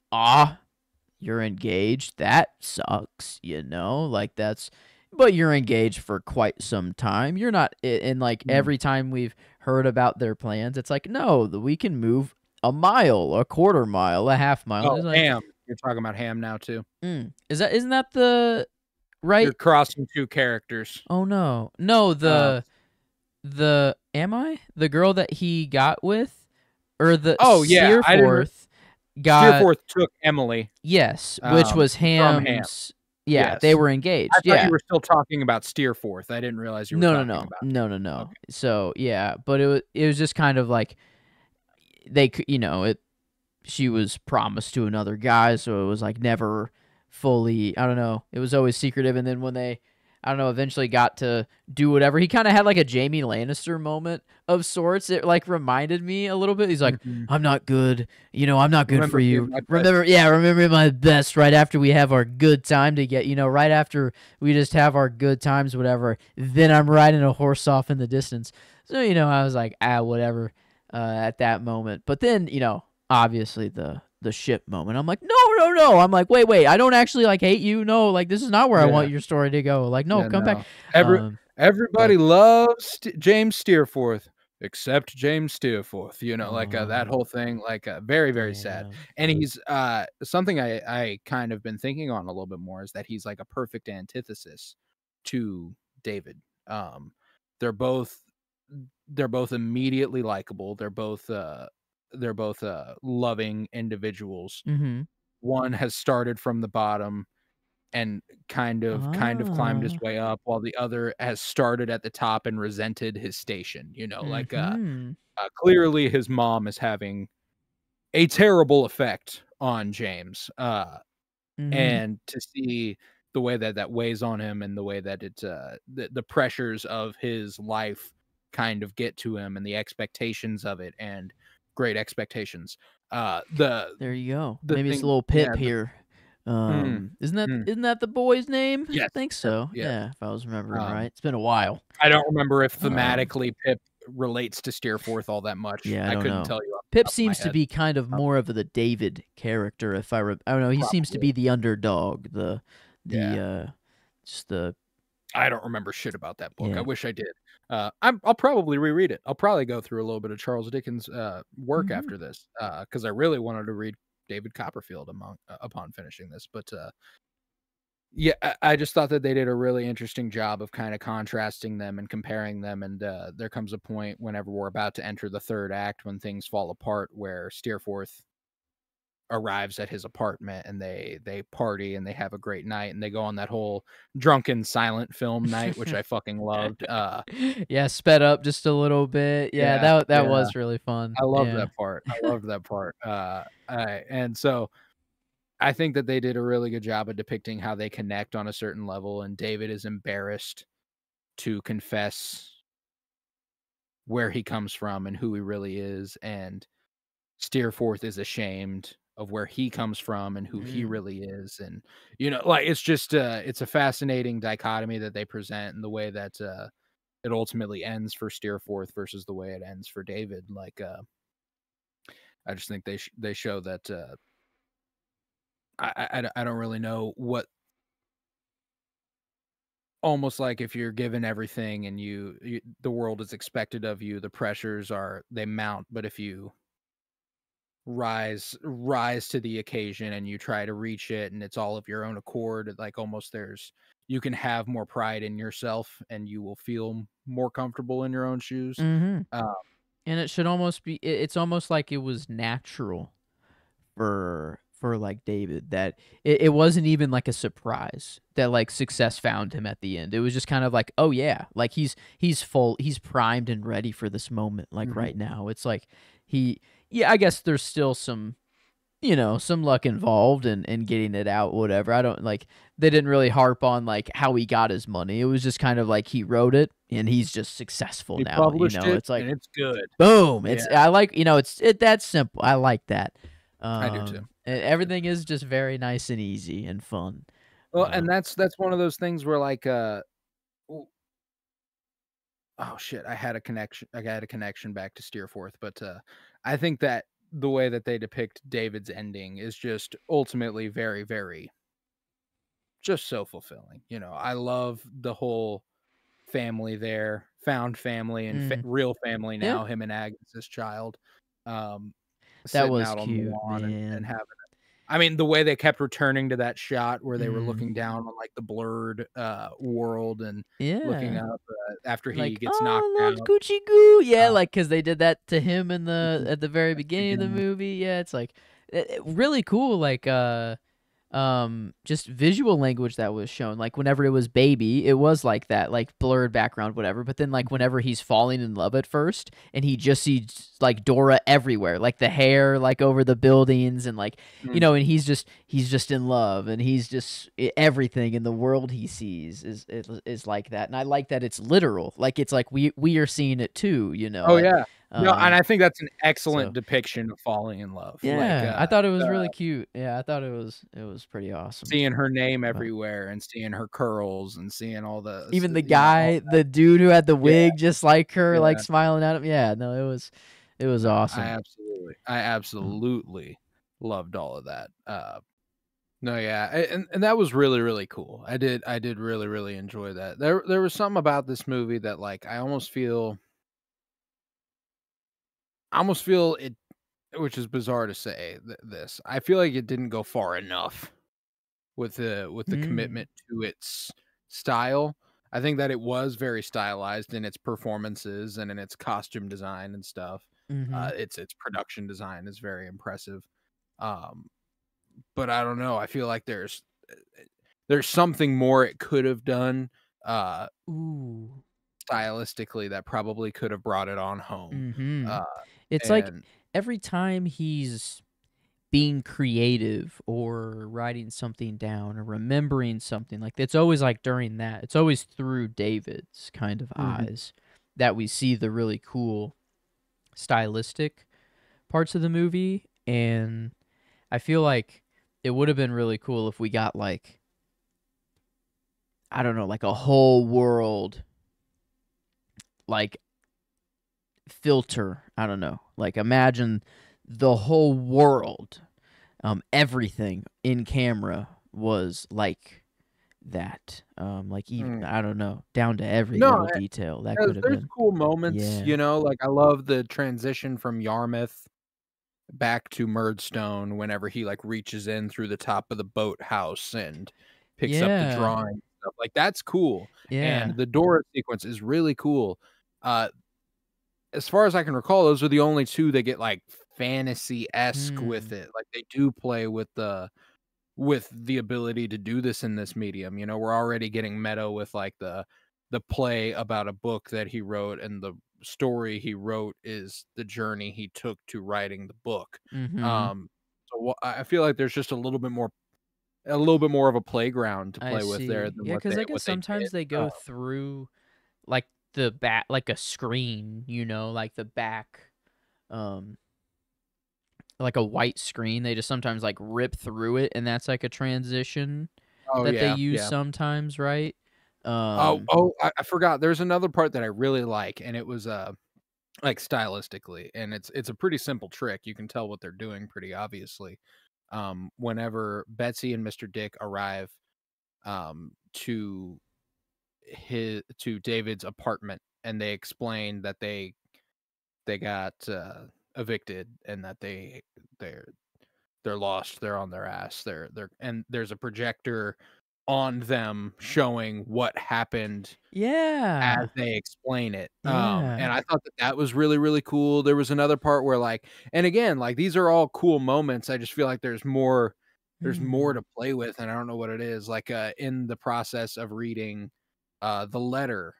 you're engaged. That sucks, you know? Like that's but you're engaged for quite some time. You're not and like mm. every time we've heard about their plans, it's like, no, we can move a mile, a quarter mile, a half mile. And Oh, it's like, Ham. You're talking about Ham now too. isn't that the You're right? crossing 2 characters. Oh no. No, Um, the am I? The girl that he got with or the oh, yeah, I didn't re Searforth got Steerforth took Emily, yes, which was from Ham. Ham's. Yeah, they Yes. were I engaged. thought you Yeah. were still talking about Steerforth. I didn't realize you were No, no, talking no. about No, no, no. okay. So, yeah, but it was just kind of like they could, you know, it she was promised to another guy, so it was like never fully, I don't know. It was always secretive and then when they I don't know, eventually got to do whatever. He kind of had like a Jamie Lannister moment of sorts. It like reminded me a little bit. He's like, Mhm. "I'm not good. You know, I'm not good for Remember me at you. my Remember, best. yeah, remember my best right after we have our good time to get, you know, right after we just have our good times whatever. Then I'm riding a horse off in the distance." So, you know, I was like, whatever at that moment. But then, you know, obviously the ship moment. I'm like, no, no, no. I'm like, wait. I don't actually like hate you. No, like this is not where I Yeah, want your story to go. Like, no, yeah, come back. no. Every But everybody loves James Steerforth except James Steerforth, you know, like, that oh whole thing, like, very, very sad. damn. And he's, something I kind of been thinking on a little bit more is that he's like a perfect antithesis to David. Um, they're both they're both immediately likable. They're both loving individuals. Mhm. One has started from the bottom and kind of climbed his Ah. way up, while the other has started at the top and resented his station, Mhm. clearly his mom is having a terrible effect on James, Mhm. and to see the way that that weighs on him and the way that the pressures of his life kind of get to him and the expectations of it and great expectations. The There you go. the Maybe it's a thing little yeah, Pip here. mm, Isn't that mm, isn't that the boy's name? I yes, think Pip, so. yes. Yeah, if I was remembering right. Um, It's been a while. I don't remember if Um, thematically Pip relates to Steerforth all that much. yeah, I I don't couldn't know. tell you off the Pip top of my seems to head. be kind of Uh, more of the David character. If I don't know. He seems to Probably. be the underdog. Yeah. The just the I don't remember shit about that book. I yeah. wish I did. I'll probably reread it. I'll probably go through a little bit of Charles Dickens' work Mhm. after this, because I really wanted to read David Copperfield upon finishing this. But yeah, I just thought that they did a really interesting job of kind of contrasting them and comparing them. And there comes a point whenever we're about to enter the third act when things fall apart, where Steerforth arrives at his apartment and they party and they have a great night and they go on that whole drunken silent film night, which I fucking loved. Yeah, sped up just a little bit. Yeah, Yeah, that yeah, was really fun. I love Yeah. that part. I loved that part. And so I think that they did a really good job of depicting how they connect on a certain level, and David is embarrassed to confess where he comes from and who he really is, and Steerforth is ashamed of where he comes from and who he Mm. really is, and, it's just, it's a fascinating dichotomy that they present, and the way that, it ultimately ends for Steerforth versus the way it ends for David. I just think they show that, I don't really know what, almost like if you're given everything and you the world is expected of you, the pressures they mount, but if you rise to the occasion and you try to reach it and it's all of your own accord, like, almost you can have more pride in yourself and you will feel more comfortable in your own shoes. Mhm. uh, And it should almost be it's almost like it was natural for like David that it wasn't even like a surprise that like success found him at the end. It was just kind of like, oh yeah, like he's primed and ready for this moment like mhm. right now. It's like he yeah, I guess there's still some some luck involved in getting it out, whatever. I don't like they didn't really harp on like how he got his money. It was just kind of like he wrote it and he's just successful He now, published it It's like and it's good. boom. Yeah, It's I like, it's that's simple. I like that. I do too. I do too. Everything is just very nice and easy and fun. Well, and Um, that's one of those things where, w oh shit, I had a connection back to Steerforth, but, I think that the way that they depict David's ending is just ultimately very, very just so fulfilling. I love the whole family there, found family and mm, real family yeah, now, him and Agnes's child, um, that sitting was out on the cute, lawn and man. having I mean, the way they kept returning to that shot where they were Mm, looking down on, like, the blurred, world and looking yeah. up, after he Like, gets knocked "Oh, Lord out, Coochie Goo." Yeah, uh, like because they did that to him in mhm, at the very at the beginning of the beginning. movie. Yeah, it's like, really cool, like, just visual language that was shown, like, whenever it was baby, it was like that, like, blurred background, whatever, but then, like, Mhm, whenever he's falling in love at first, and he just sees, like, Dora everywhere, like, the hair, like, over the buildings, and, like, mm. and he's just in love, and he's just everything in the world he sees is like that, and I like that it's literal, like, it's like we are seeing it too, Oh, yeah. No, and um, I think that's an excellent so depiction of falling in love, yeah, I thought it was really cute. Yeah, I thought it was pretty awesome. seeing her name But everywhere and seeing her curls and seeing all the even the all guy, the dude who had the yeah, wig just like her, like yeah. smiling at him. Yeah, no, it was awesome. I Uh, absolutely loved all of that. No, yeah, and that was really, really cool. I did really, really enjoy that. There was something about this movie that, like, I almost feel it, which is bizarre to say this. I feel like it didn't go far enough with the mm, commitment to its style. I think that it was very stylized in its performances and in its costume design and stuff. Mhm. Its production design is very impressive. Um, but I don't know. I feel like there's something more it could have done uh, Ooh. stylistically that probably could have brought it on home. Mhm. Uh, It's like and every time he's being creative or writing something down or remembering something, like, it's always, like, during that. It's always through David's kind of Mhm. eyes that we see the really cool stylistic parts of the movie, and I feel like it would have been really cool if we got, like, I don't know, like a whole world, like, filter. I don't know. Like, imagine the whole world, everything in camera was like that. Like, even, Mm. I don't know, down to every No, little detail. That could 'cause have there's been, cool moments, yeah. like, I love the transition from Yarmouth back to Murdstone whenever he, like, reaches in through the top of the boathouse and picks up the Yeah. drawing and stuff, like, that's cool, Yeah. and the Dora sequence is really cool. Uh, as far as I can recall, those are the only 2 that get, like, fantasy-esque with Hmm. it, like, they do play with the ability to do this in this medium. We're already getting meta with like the play about a book that he wrote, and the story he wrote is the journey he took to writing the book. Mhm. I feel like there's just a little bit more of a playground to I play with there see. than Yeah, what because they I guess what they sometimes did. they go through, like, the back, like a screen, like the back, um like a white screen. They just sometimes, like, rip through it, and that's like a transition Oh that they yeah, use yeah. sometimes, right? Oh, Um oh, I forgot. There's another part that I really like, and it was like stylistically, and it's a pretty simple trick. You can tell what they're doing pretty obviously. Whenever Betsy and Mr. Dick arrive to David's apartment, and they explain that they got evicted, and that they're they're lost, they're on their ass, and there's a projector on them showing what happened as Yeah. they explain it. And Yeah. I thought that that was really, really cool. There was another part where, like, and again, like, these are all cool moments. I just feel like there's more Hmm. to play with, and I don't know what it is. Like, in the process of reading, the letter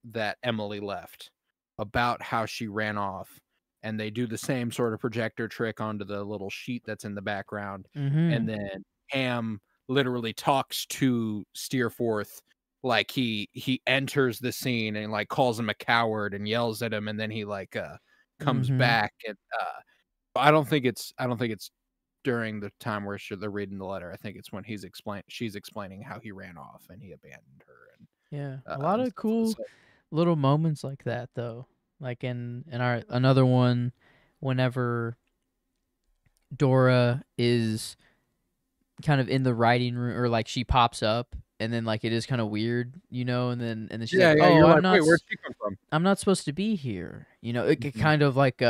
that Emily left about how she ran off, and they do the same sort of projector trick onto the little sheet that's in the background, and Mhm. then Ham literally talks to Steerforth, like, he enters the scene and, like, calls him a coward and yells at him, and then he, like, comes Mhm. back, and, I don't think it's during the time where they're reading the letter. I think it's when she's explaining how he ran off and he abandoned her, Yeah. A lot and of stuff. cool So little moments like that, though. Like in our another one, whenever Dora is kind of in the writing room, or like she pops up, and then, like, it is kind of weird, and then she's yeah, like, yeah, "Oh, you're like, "Wait, where'd she come from?" I'm not supposed to be here." It Mhm. kind of like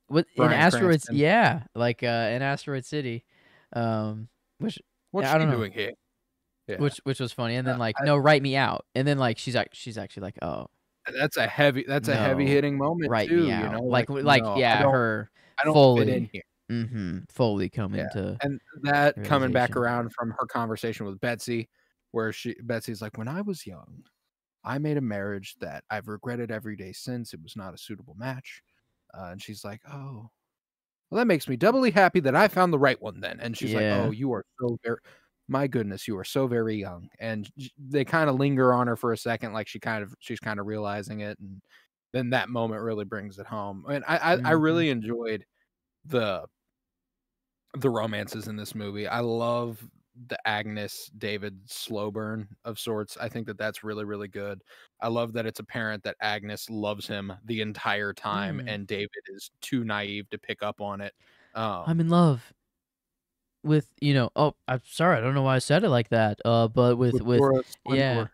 what in Bryan asteroids, Cranston. yeah, like in Asteroid City, which "What's I she don't know, doing here?" Yeah. which was funny, and then, like, I "No, write me out," and then, like, she's actually like, "Oh, that's a heavy no, hitting moment write me too, out." like, Like, "No, yeah, her I don't fit in fully, here." fully Yeah, coming to and that coming back realization. around from her conversation with Betsy, where Betsy's like, "When I was young, I made a marriage that I've regretted every day since. It was not a suitable match." And she's like, "Oh, well, that makes me doubly happy that I found the right one then." And she's like, "Oh, Yeah. you are so very my goodness, you are so very young." And they kinda linger on her for a second, like she's kinda realizing it, and then that moment really brings it home. And I Mhm. really enjoyed the romances in this movie. I love the Agnes David slow burn of sorts. I think that that's really, really good. I love that it's apparent that Agnes loves him the entire time, Mm. and David is too naive to pick up on it. I'm Um, in love with, oh, I'm sorry, I don't know why I said it like that, but with with Dora yeah, Splendor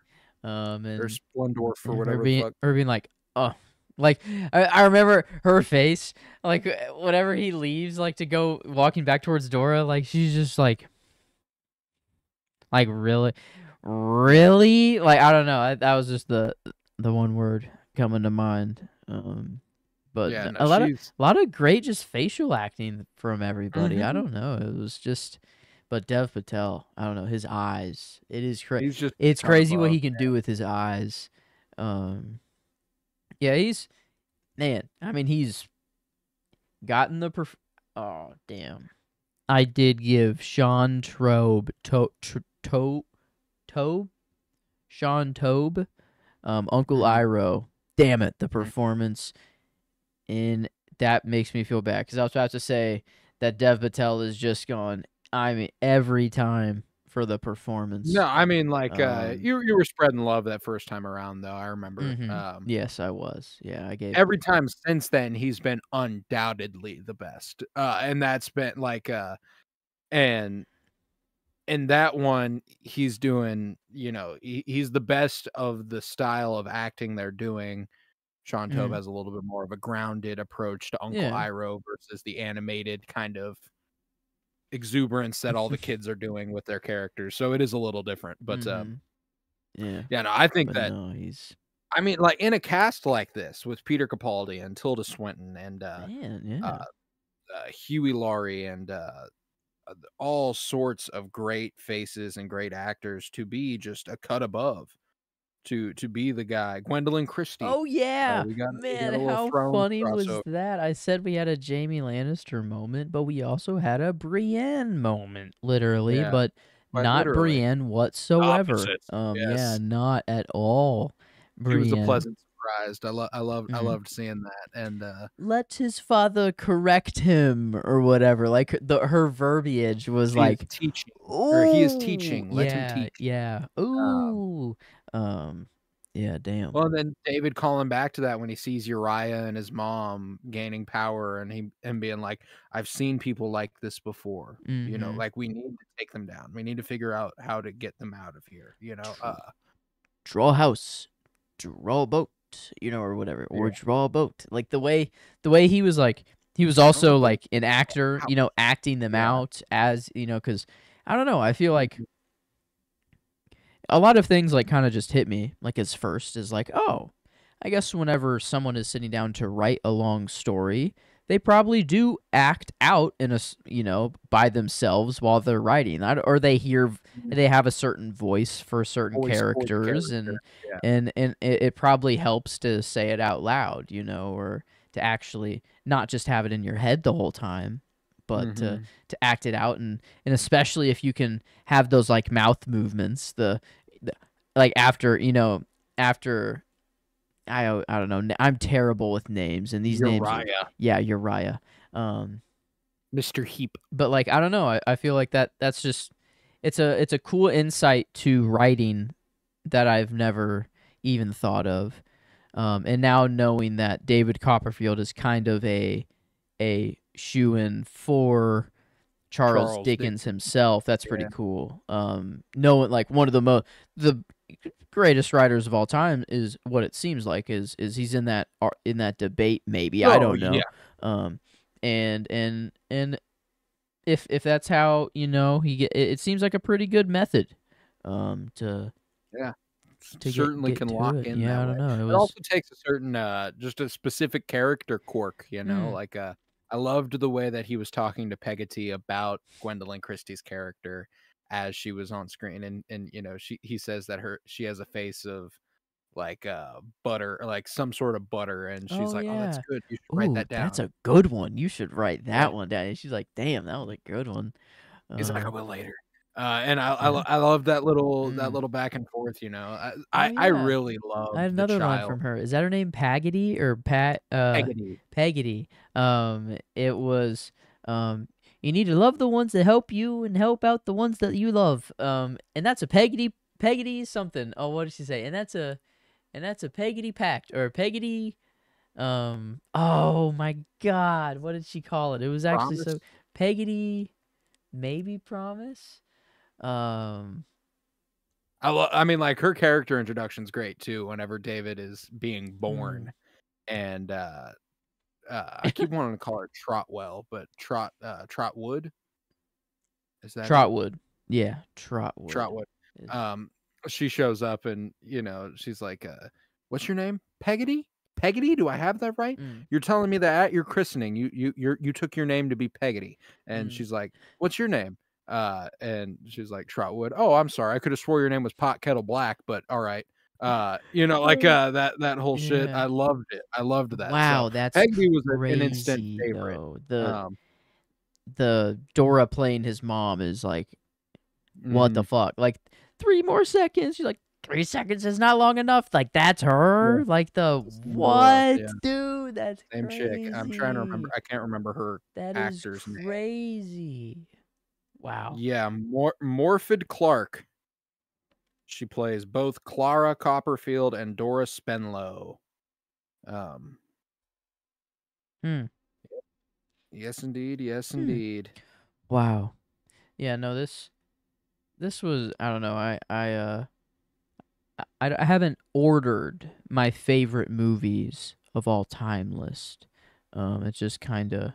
or and Splendor for her whatever the being fuck. her being like, "Oh," like, I remember her face, like, whenever he leaves, like, to go walking back towards Dora, like, she's just like, "Really? really? Like, I don't know. That was just the one word coming to mind. But Yeah, no, a she's lot of great just facial acting from everybody. I mhm. don't know. It was just, but Dev Patel, I don't know, his eyes. He's just It's a cut crazy what above. he can do with his eyes. Um, yeah, he's man. I mean, he's gotten the oh damn. I did give Sean Trobe Tobe Sean Tobe, Uncle Mhm, Iroh. Damn it, the mhm. performance in that makes me feel bad because I was about to say that Dev Patel is just gone. I mean, every time for the No, performance. I mean, like, Um, you were spreading love that first time around, though, I remember, yes, I was. Yeah, I gave. every time since then, he's been undoubtedly the best, and that's been, like, and in that one, he's doing, he's the best of the style of acting they're doing. Sean Tobe Mm, has a little bit more of a grounded approach to Uncle yeah. Iroh versus the animated kind of exuberance that all the kids are doing with their characters, so it is a little different, but, Yeah, yeah, no, I think but that no, he's I mean, like, in a cast like this with Peter Capaldi and Tilda Swinton and, man. uh, Yeah. Huey Laurie and, all sorts of great faces and great actors to be just a cut above, to be the guy. Gwendolyn Christie, Oh yeah, we got man, a little how Thrones funny was crossover. that? I said we had a Jamie Lannister moment, but we also had a Brienne moment, literally, Yeah, but quite not literally. Brienne whatsoever. Opposites, Yeah, yes. not at all She was a Brienne. pleasant surprise. I Mhm. loved seeing that, and, Let his father correct him or whatever. Like her verbiage was she is like, teaching, or he is "Ooh, teaching, let him yeah, teach. yeah, Um ooh." Um, yeah, damn. Well, then David calling back to that when he sees Uriah and his mom gaining power and him being like, "I've seen people like this before, Mhm. like, we need to take them down. We need to figure out how to get them out of here," Draw a house, draw a boat, or whatever, Yeah, or draw a boat. Like the way he was like, he was draw a also boat, like an actor, how acting them yeah, out as, because I don't know, I feel like mhm, a lot of things like kind of just hit me like as first is like, oh, I guess whenever someone is sitting down to write a long story, they probably do act out in by themselves while they're writing, or mhm, they have a certain voice for certain voice characters, character, yeah, and it probably helps to say it out loud, or to actually not just have it in your head the whole time, but mhm. to act it out, and especially if you can have those like mouth movements, the like after I don't know. I'm terrible with names, and these names are, Uriah, yeah, Uriah. Um, Mr. Heap. but like I don't know. I feel like that's just it's a cool insight to writing that I've never even thought of. And now knowing that David Copperfield is kind of a shoe-in for Charles Charles Dickens Dickens, himself, that's pretty yeah. cool. Knowing like one of the greatest writers of all time is what it seems like is he's in that debate, maybe, I Oh, don't yeah, know. Um, and if that's how it seems like a pretty good method, to yeah. Certainly get can to lock it. in Yeah, that I way. don't know. It It was also takes a certain, just a specific character quirk, mm, like, I loved the way that he was talking to Peggotty about Gwendolyn Christie's character as she was on screen, and, he says that she has a face of, like, butter, like some sort of butter, and she's oh like, "Oh, that's yeah. good, you should write Ooh, that that's down." a good one. You should write Yeah. that one down. And she's like, damn, that was a good one. He's like, "I Um, will later." And yeah. I love that Mm. little back and forth, Oh I yeah. really I had loved the another line child from her. Is that her name, Paggity or Peggotty. Peggity? It was you need to love the ones that help you and help out the ones that you love. And that's a Peggity something. Oh, what did she say? And that's a Peggity pact or Peggity. Oh my God, what did she call it? It was actually Promise? so Peggity maybe promise. Um, I mean, like, her character introduction's great too whenever David is being hmm. born, and, I keep wanting to call her Trotwell, but Trotwood? Is that it? Trotwood. Yeah, Trotwood. Trotwood. Is Um, she shows up and, she's like, "What's your name? Peggotty? Peggotty? Do I have that right? Mm, You're telling me that at your christening, you took your name to be Peggotty." And mm. she's like, "What's your name?" And she's like, "Trotwood." "Oh, I'm sorry. I could have swore your name was Pot Kettle Black, but all right." That whole shit. Yeah. I loved it. I loved that. So Wow, that's Peggotty was an instant crazy favorite. though. Um, The Dora playing his mom is like, what the mhm, fuck? Like 3 more seconds. She's like, 3 seconds is not long enough. Like that's yeah, her. Like the it's Nora, what, yeah, dude? That's same chick. I'm trying to remember. crazy. I can't remember her That is actor's name. crazy. Wow. Yeah, Morfydd Clark. She plays both Clara Copperfield and Dora Spenlow. Um, Hmm. yes, indeed. Yes, Hmm. indeed. Wow. Yeah. No. This was. I don't know. I haven't ordered my favorite movies of all time list. It's just kind of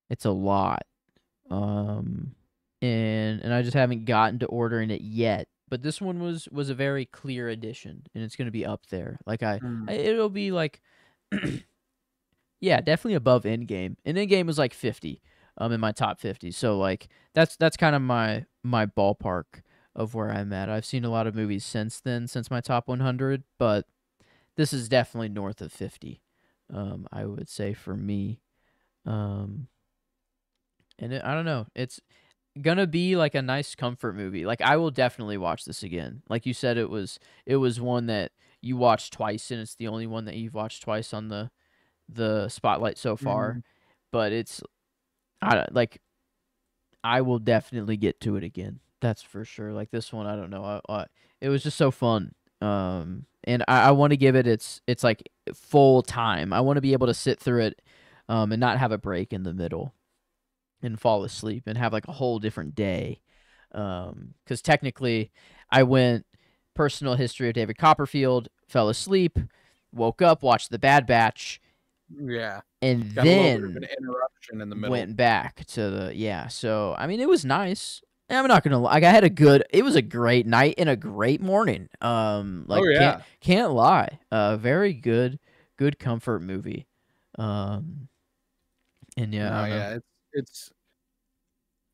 it's a lot. Um, and I just haven't gotten to ordering it yet. But this one was a very clear addition, and it's gonna be up there. Like Mm, it'll be like, yeah, definitely above Endgame. And Endgame was like 50, in my top 50. So like that's kind of my ballpark of where I'm at. I've seen a lot of movies since then, since my top 100, but this is definitely north of 50. I would say for me. Um, I don't know. It's gonna be like a nice comfort movie. Like I will definitely watch this again. Like you said, it was one that you watched twice, and it's the only one that you've watched twice on the spotlight so far. mhm. But it's I don't- like I will definitely get to it again. That's for sure. Like this one, I don't know. It was just so fun. And I want to give it it's like full time. I want to be able to sit through it, and not have a break in the middle and fall asleep and have like a whole different day. Because technically, I went personal history of David Copperfield, fell asleep, woke up, watched The Bad Batch, Yeah, and got a little bit of an then interruption in the middle. went back to the yeah. So I mean, it was nice. I'm not gonna lie. Like, I had a good. It was a great night and a great morning. Oh, Like yeah. can't lie. Very good comfort movie. Um, and yeah, I No, don't know. yeah, it's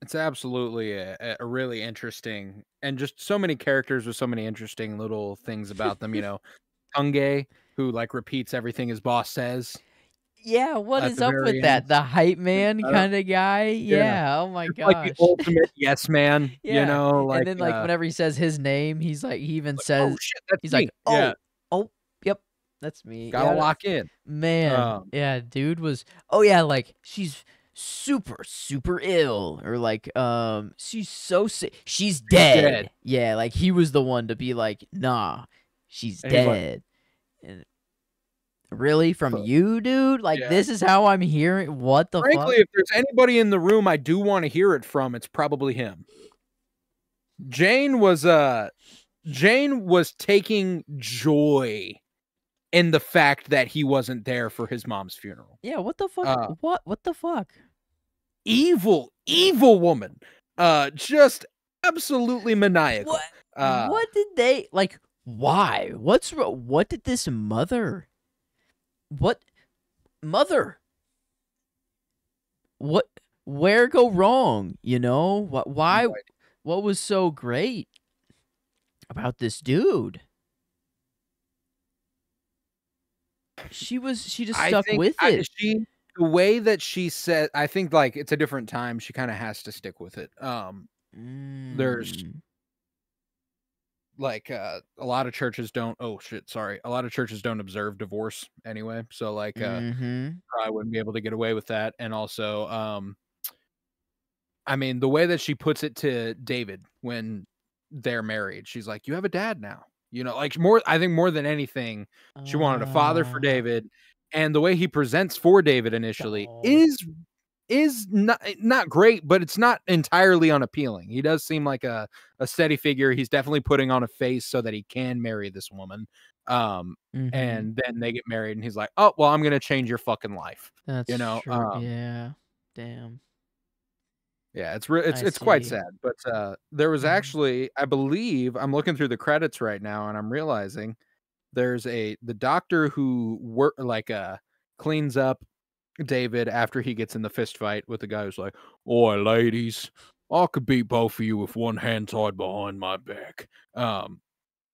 it's absolutely a really interesting and just so many characters with so many interesting little things about them, Tunge, who, like, repeats everything his boss says Yeah, what at is the up with very end. that? The hype man I don't kinda guy? Yeah. Yeah, oh my Just like the gosh. ultimate yes man, Yeah, and like, then, like, whenever he says his name, he's like he even "Oh, says shit, that's he's like, me." Yeah, "Oh, oh, yep, that's me." gotta Yeah, lock in. man, Um, yeah, dude was oh, yeah, like, "She's super, super ill," or like, "She's so sick she's he's dead, dead." Yeah, like, he was the one to be like, "Nah, she's and he's like, dead." And really? From "Fuck." you, dude? Like, Yeah. this is how I'm hearing what the Frankly, fuck? if there's anybody in the room I do wanna hear it from, it's probably him. Jane was, uh Jane was taking joy in the fact that he wasn't there for his mom's funeral. Yeah, what the fuck? Uh, What the fuck? evil, evil woman. Just absolutely What maniacal. Uh, what did they like, why? What did this mother what mother? What where go wrong, you know? no Why idea. what was so great about this dude? She just I stuck think with it. the way that she said, I think, like, it's a different time, she kinda has to stick with it. There's Mm. like, a lot of churches don't oh, shit, sorry. A lot of churches don't observe divorce anyway, so, like, Mhm. probably wouldn't be able to get away with that, and also, I mean, the way that she puts it to David when they're married, she's like, "You have a dad now." Like, more I think more than anything, she wanted a father for Uh, David, and the way he presents for David initially oh. is not great, but it's not entirely unappealing. He does seem like a steady figure. He's definitely putting on a face so that he can marry this woman. Um, Mhm. and then they get married, and he's like, "Oh, well, I'm gonna change your fucking life." You That's know? true. Yeah. Damn. Yeah, I it's quite see. sad, but, there was Mhm. actually I believe I'm looking through the credits right now, and I'm realizing there's the doctor who cleans up David after he gets in the fist fight with the guy who's like, "Oi, ladies, I could beat both of you with one hand tied behind my back."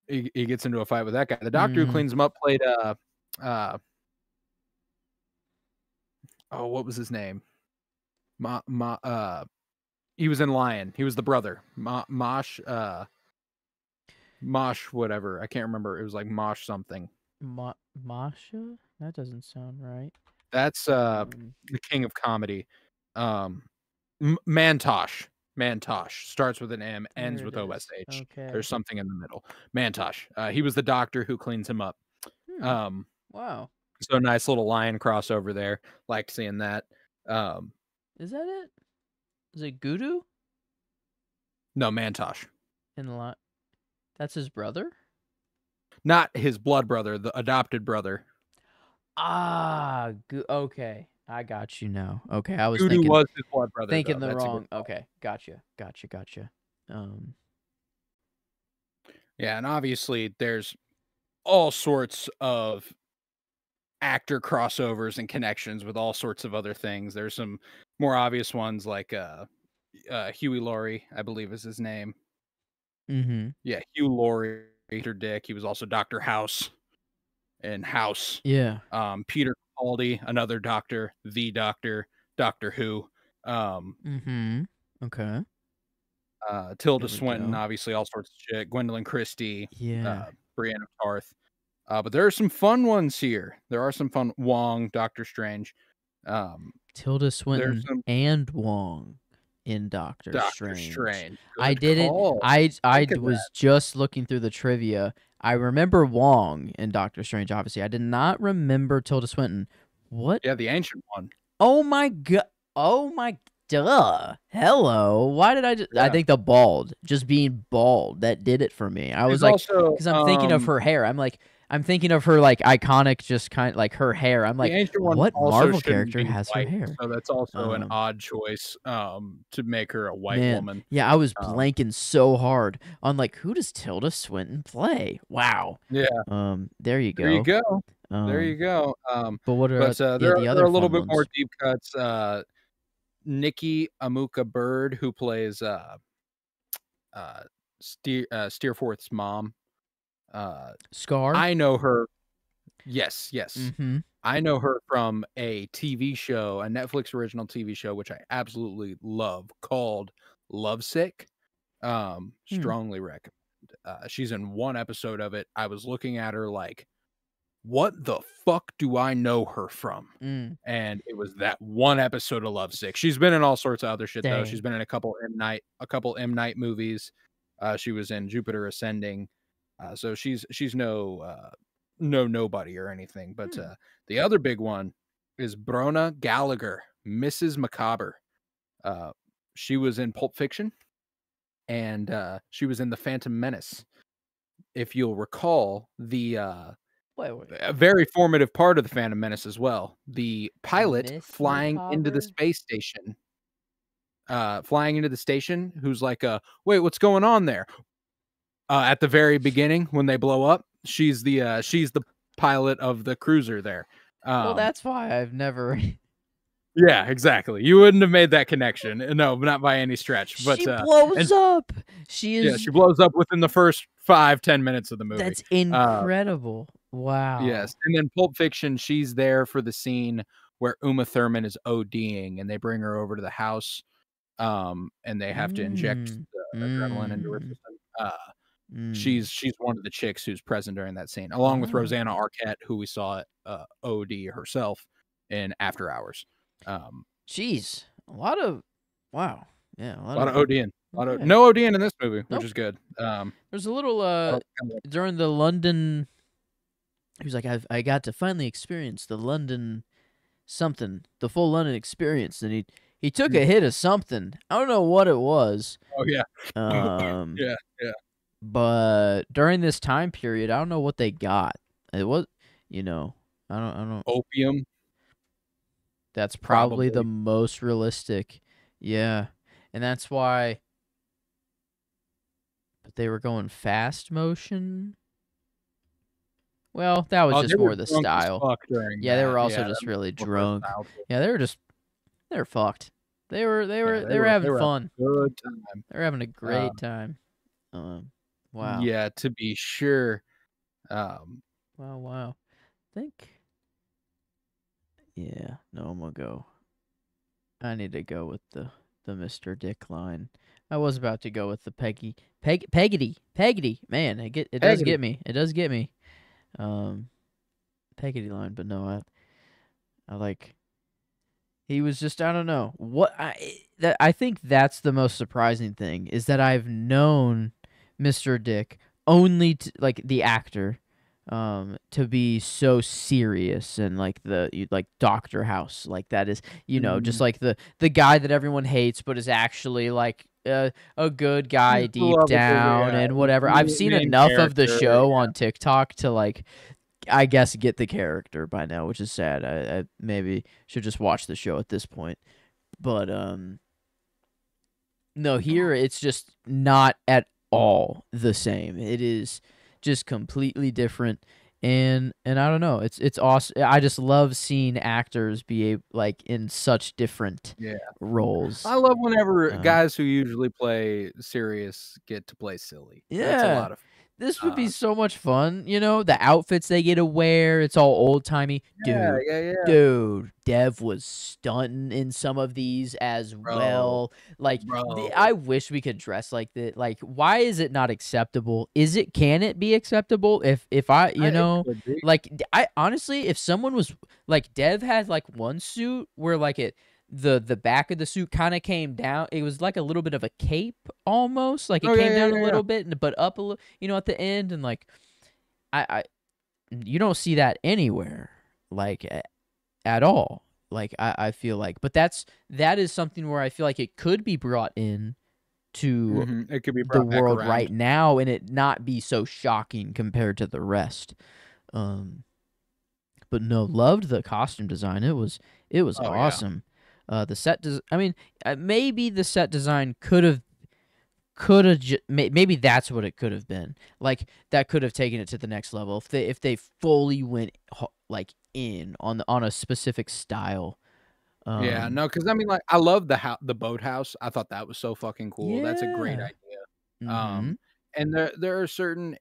He gets into a fight with that guy. The doctor who Mm. cleans him up played, uh oh, what was his name? Ma Ma he was in Lion. He was the brother. Mosh whatever. I can't remember. It was like Mosh something. Masha? That doesn't sound right. That's, Um, the king of comedy. Um, M Mantosh. Mantosh. Starts with an M, ends there it with is. OSH. Okay. There's something in the middle. Mantosh. He was the doctor who cleans him up. Hmm. Um, Wow. so a nice little Lion crossover there. Liked seeing that. Um, Is that it? Is it Gudu no, Mantosh. in the lot? That's his brother? Not his blood brother, the adopted brother. Ah, okay. I got you now. Okay, I was Voodoo thinking was his blood brother, thinking though. the That's a good wrong. call. Okay, gotcha. Um, Yeah, and obviously there's all sorts of actor crossovers and connections with all sorts of other things. There's some more obvious ones like Huey Laurie, I believe is his name. mm-hmm. Yeah, Hugh Laurie, Peter Dick. He was also Dr. House in House. Yeah. Peter Capaldi, another doctor, the Doctor, Doctor Who. Um, Mm-hmm. Okay. Tilda There we Swinton, go. obviously all sorts of shit. Gwendolyn Christie, Yeah. Brienne of Tarth. But there are some fun ones here. There are some fun Wong, Doctor Strange. Um, Tilda there's Swinton some and Wong in Doctor Doctor Strange. Strange. I Good didn't. call. I Think of that. was just looking through the trivia. I remember Wong in Doctor Strange. Obviously, I did not remember Tilda Swinton. What? Yeah, the ancient one. Oh my god. Oh my. Duh. Hello. Why did I just? I Yeah. think the bald, just being bald, that did it for me. I was She's like, also because I'm thinking of her hair. I'm thinking of her like iconic, just kind like her hair. I'm the like, ancient one what also Marvel shouldn't character be has her white, hair? so that's also an Um, odd choice, to make her a white Man, woman. yeah, I was Um, blanking so hard on like who does Tilda Swinton play? Wow. yeah, There you there you go. go. There you Um, go. but what are But, yeah, the there are other a little fun bit more ones? deep cuts. Nikki Amuka Bird, who plays, Steerforth's mom. Uh, Scar? I know her. Yes, yes. Mm-hmm. I know her from a TV show, a Netflix original TV show, which I absolutely love, called Lovesick. Hmm. Strongly recommend. She's in one episode of it. I was looking at her like, what the fuck do I know her from? Mm. And it was that one episode of Lovesick. She's been in all sorts of other shit though. She's Dang. been in a couple M Night movies. She was in Jupiter Ascending. So she's no nobody or anything. But Hmm. the other big one is Brona Gallagher, Mrs. Macabre. Uh, she was in Pulp Fiction and she was in The Phantom Menace. If you'll recall, Wait. a very formative part of The Phantom Menace as well. The pilot Miss Macabre? flying into the station, who's like, "Wait, what's going on there?" At the very beginning when they blow up, she's the pilot of the cruiser there. Well, Um, that's why I've never. yeah, exactly. You wouldn't have made that connection. No, not by any stretch. But She and blows up. She yeah, is. she blows up within the first 5-10 minutes of the movie. That's Uh, incredible. Wow. yes, and then Pulp Fiction, she's there for the scene where Uma Thurman is ODing, and they bring her over to the house, and they have to inject Mm. the adrenaline into her Mm. system. Mm. She's one of the chicks who's present during that scene, along with Wow. Rosanna Arquette, who we saw at OD herself in After Hours. Jeez. A lot of. Wow. Yeah. A A lot lot of of. ODing. Okay. No ODing in this movie, which Nope. is good. There's a little I don't- during the London. He was like, I got to finally experience the London something, the full London experience, and he took a hit of something. I don't know what it was. Oh yeah, Um, yeah, yeah. but during this time period, I don't know what they got. It was, I don't. Opium, That's probably the probably. most realistic. Yeah. and that's why. But they were going fast motion. Well, that was Oh, they just were more the drunk as style. fuck during Yeah, they were that. also Yeah, that just makes really more drunk. versatile too. Yeah, they were fucked. They were they Yeah, were they were having they were having fun. a good time. They were having a Uh, great time. Wow. yeah, to be sure. Um, Wow, wow. Think yeah, no, I'm gonna go. I need to go with the Mr. Dick line. I was about to go with the Peggedy. Man, it does Peggotty. get me. It does get me. Um Peggedy line, but no, I like he was just I don't know. I think that's the most surprising thing is that I've known Mr. Dick only like the actor to be so serious and like like Doctor House like that is just Mm, like the guy that everyone hates but is actually like a good he's guy the deep lovable, down yeah, and he's whatever. the I've seen main enough of the character, show yeah. on TikTok to like I guess get the character by now, which is sad. I maybe should just watch the show at this point. But no, here it's just not at all the same. It is just completely different. And I don't know. It's awesome. I just love seeing actors be like in such different Yeah. roles. I love whenever Um, guys who usually play serious get to play silly. That's a yeah. lot of This would be uh, so much fun, the outfits they get to wear, it's all old-timey. yeah, Dude, yeah, yeah, Dev was stunting in some of these as bro, well. Like, bro. I wish we could dress like that. Like, why is it not acceptable? Can it be acceptable if It could be. like, I honestly, if someone was, like, Dev had, like, one suit where, like, the back of the suit kind of came down. It was like a little bit of a cape almost. Like it Oh, yeah, came yeah, down a yeah, yeah. little bit and but up a little, at the end and like I you don't see that anywhere like at all. Like I feel like but that is something where I feel like it could be brought in to Mhm, it could be the brought back world around. right now and it not be so shocking compared to the rest. Um but no, loved the costume design. It was Oh, yeah. awesome. The I mean, maybe the set design could have maybe that's what it could have been. Like that could have taken it to the next level if they fully went like in on a specific style. Yeah, Um, no, because I mean, like, I love the boathouse. I thought that was so fucking cool. That's a great yeah. idea. Mm-hmm. And there are certain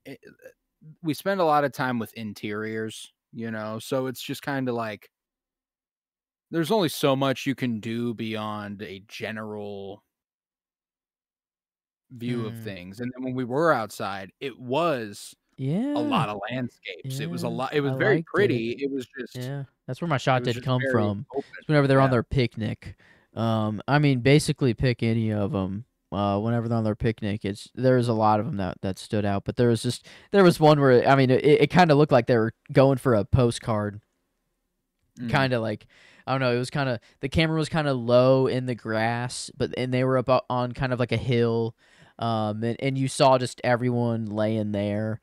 we spend a lot of time with interiors, so it's just kinda like there's only so much you can do beyond a general view of Mm. things, and then when we were outside, it was a Yeah. lot of landscapes. Yeah. It I was very liked it. pretty. Yeah. That's where my It shot was did just come very from. open. It's whenever they're on Yeah. their picnic. I mean, basically pick any of them. Whenever they're on their picnic, there's a lot of them that stood out. But there was one where I mean, it kind of looked like they were going for a postcard. Mm. Kind of like I don't know. It was kind of the camera was kind of low in the grass, and they were up on kind of like a hill. And you saw just everyone laying there.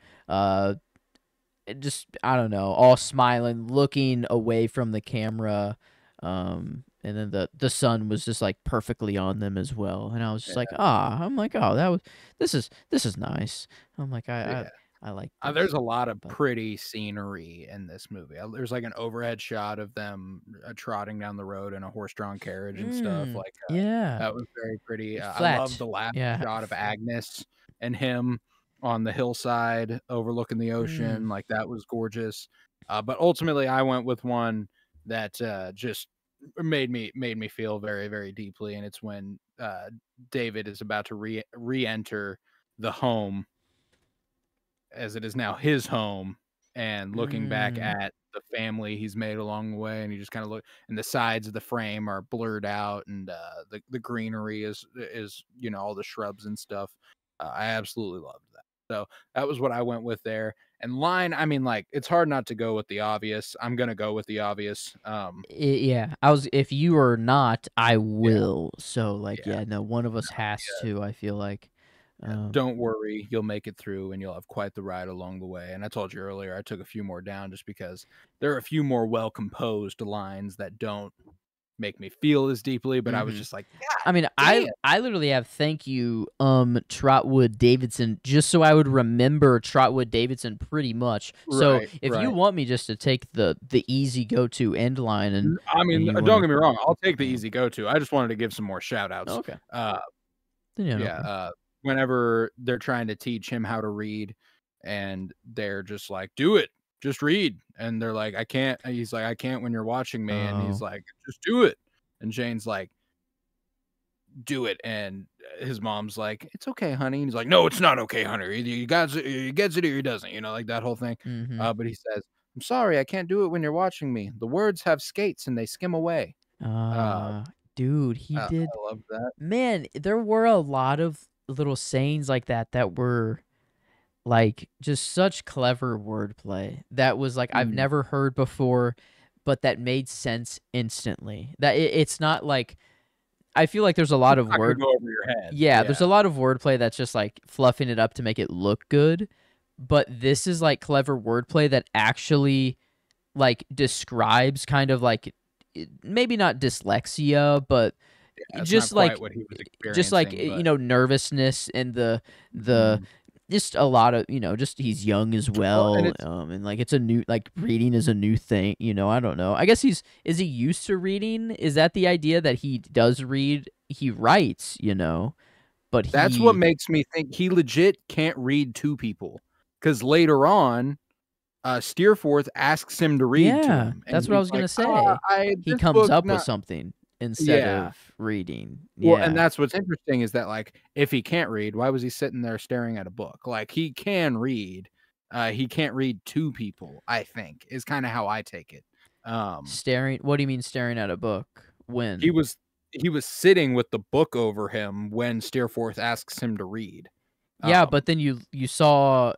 Just I don't know, all smiling, looking away from the camera. And then the sun was just like perfectly on them as well. And I was just like, I'm like, oh, this is nice. I'm like, Yeah. I like this. There's a lot of But pretty scenery in this movie. There's like an overhead shot of them trotting down the road in a horse-drawn carriage and stuff. Like yeah, that was very pretty. I love flat. the last Yeah. shot of Agnes and him on the hillside overlooking the Mm, ocean. Like that was gorgeous. But ultimately, I went with one that just made me feel very very deeply, and it's when David is about to re-enter the home as it is now his home and looking back mm, at the family he's made along the way, and you just kind of look and the sides of the frame are blurred out, and the greenery is all the shrubs and stuff. I absolutely loved that. So that was what I went with there. And line, I mean, like it's hard not to go with the obvious. I'm gonna go with the obvious. yeah, I was. If you are not, I Yeah, will. So like, yeah. yeah, no, one of us has to. I feel like. Yeah, Um, don't worry, you'll make it through and you'll have quite the ride along the way. And I told you earlier, I took a few more down just because there are a few more well composed lines that don't make me feel as deeply, but I was Mhm. just like, I God mean, damn. I literally have thank you, Trotwood Davidson, just so I would remember Trotwood Davidson pretty much. So Right, if you right. want me just to take the easy go-to end line I and mean, you don't wanna get me wrong, I'll take the yeah. easy go-to. I just wanted to give some more shout outs. Okay. Uh, Then yeah, no yeah, problem. whenever they're trying to teach him how to read and they're just like, "Do it. Just read." And they're like, "I can't." He's like, "I can't when you're watching me." And he's Oh. like, "Just do it." And Jane's like, "Do it." And his mom's like, "It's okay, honey." And he's like, "No, it's not okay, honey. Either he gets it or he doesn't." Like that whole thing. Mhm. But he says, "I'm sorry, I can't do it when you're watching me. The words have skates and they skim away." Uh, Dude, he did I love that. man, there were a lot of little sayings like that that were, like, just such clever wordplay that was, like, I've Mm. never heard before, but that made sense instantly. That it's not like I feel like there's a lot It's of not gonna word go over your head. yeah, there's a Yeah. lot of wordplay that's just, like, fluffing it up to make it look good, but this is, like, clever wordplay that actually, like, describes kind of, like, maybe not dyslexia, but Yeah, it's not just quite like what he was just like, experiencing, you but know, nervousness and the mhm. just a lot of, you know, just he's young as Well, and well, it's and, like, it's a new like, reading is a new thing, you know, I don't know. I guess is he used to reading? Is that the idea that he does read? He writes, you know, but that's what he makes me think he legit can't read to people. Because later on, Steerforth asks him to read to yeah, him, and that's what I he's was like, gonna say. I He this comes book up with not." something instead Yeah. of reading. Well, and Yeah. that's what's interesting is that, like, if he can't read, why was he sitting there staring at a book? Like, he can read, he can't read to people, I think, is kinda how I take it. Um, Staring what do you mean staring at a book? he When? was he was sitting with the book over him when Steerforth asks him to read. Yeah, Um, but then you saw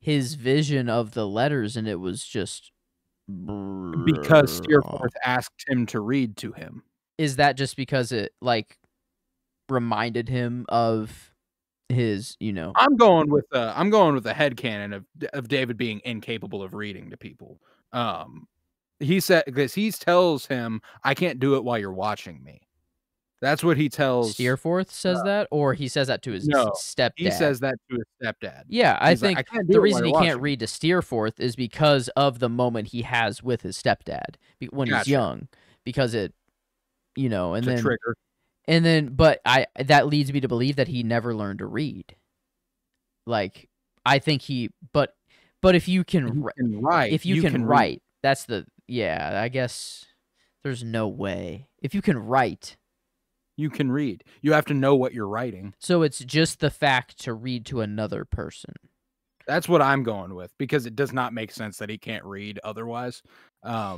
his vision of the letters, and it was just because brrrr. Steerforth asked him to read to him. Is that just because it, like, reminded him of his, you know I'm going with the headcanon of David being incapable of reading to people. Um, he said because he tells him, "I can't do it while you're watching me." That's what he tells Steerforth uh, says that, or he says that to his no, he stepdad? says that to his stepdad. Yeah, I He's like, "I think can't do the it while reason you're he can't watching me." read to Steerforth is because of the moment he has with his stepdad when he's Gotcha. young, because it you know, It's a trigger. but I that leads me to believe that he never learned to read. Like, I think but if you can You can write, if you you can can read. write, that's the yeah, I guess there's no way. If you can write, You can read. You have to know what you're writing. so it's just the fact to read to another person. That's what I'm going with because it does not make sense that he can't read otherwise.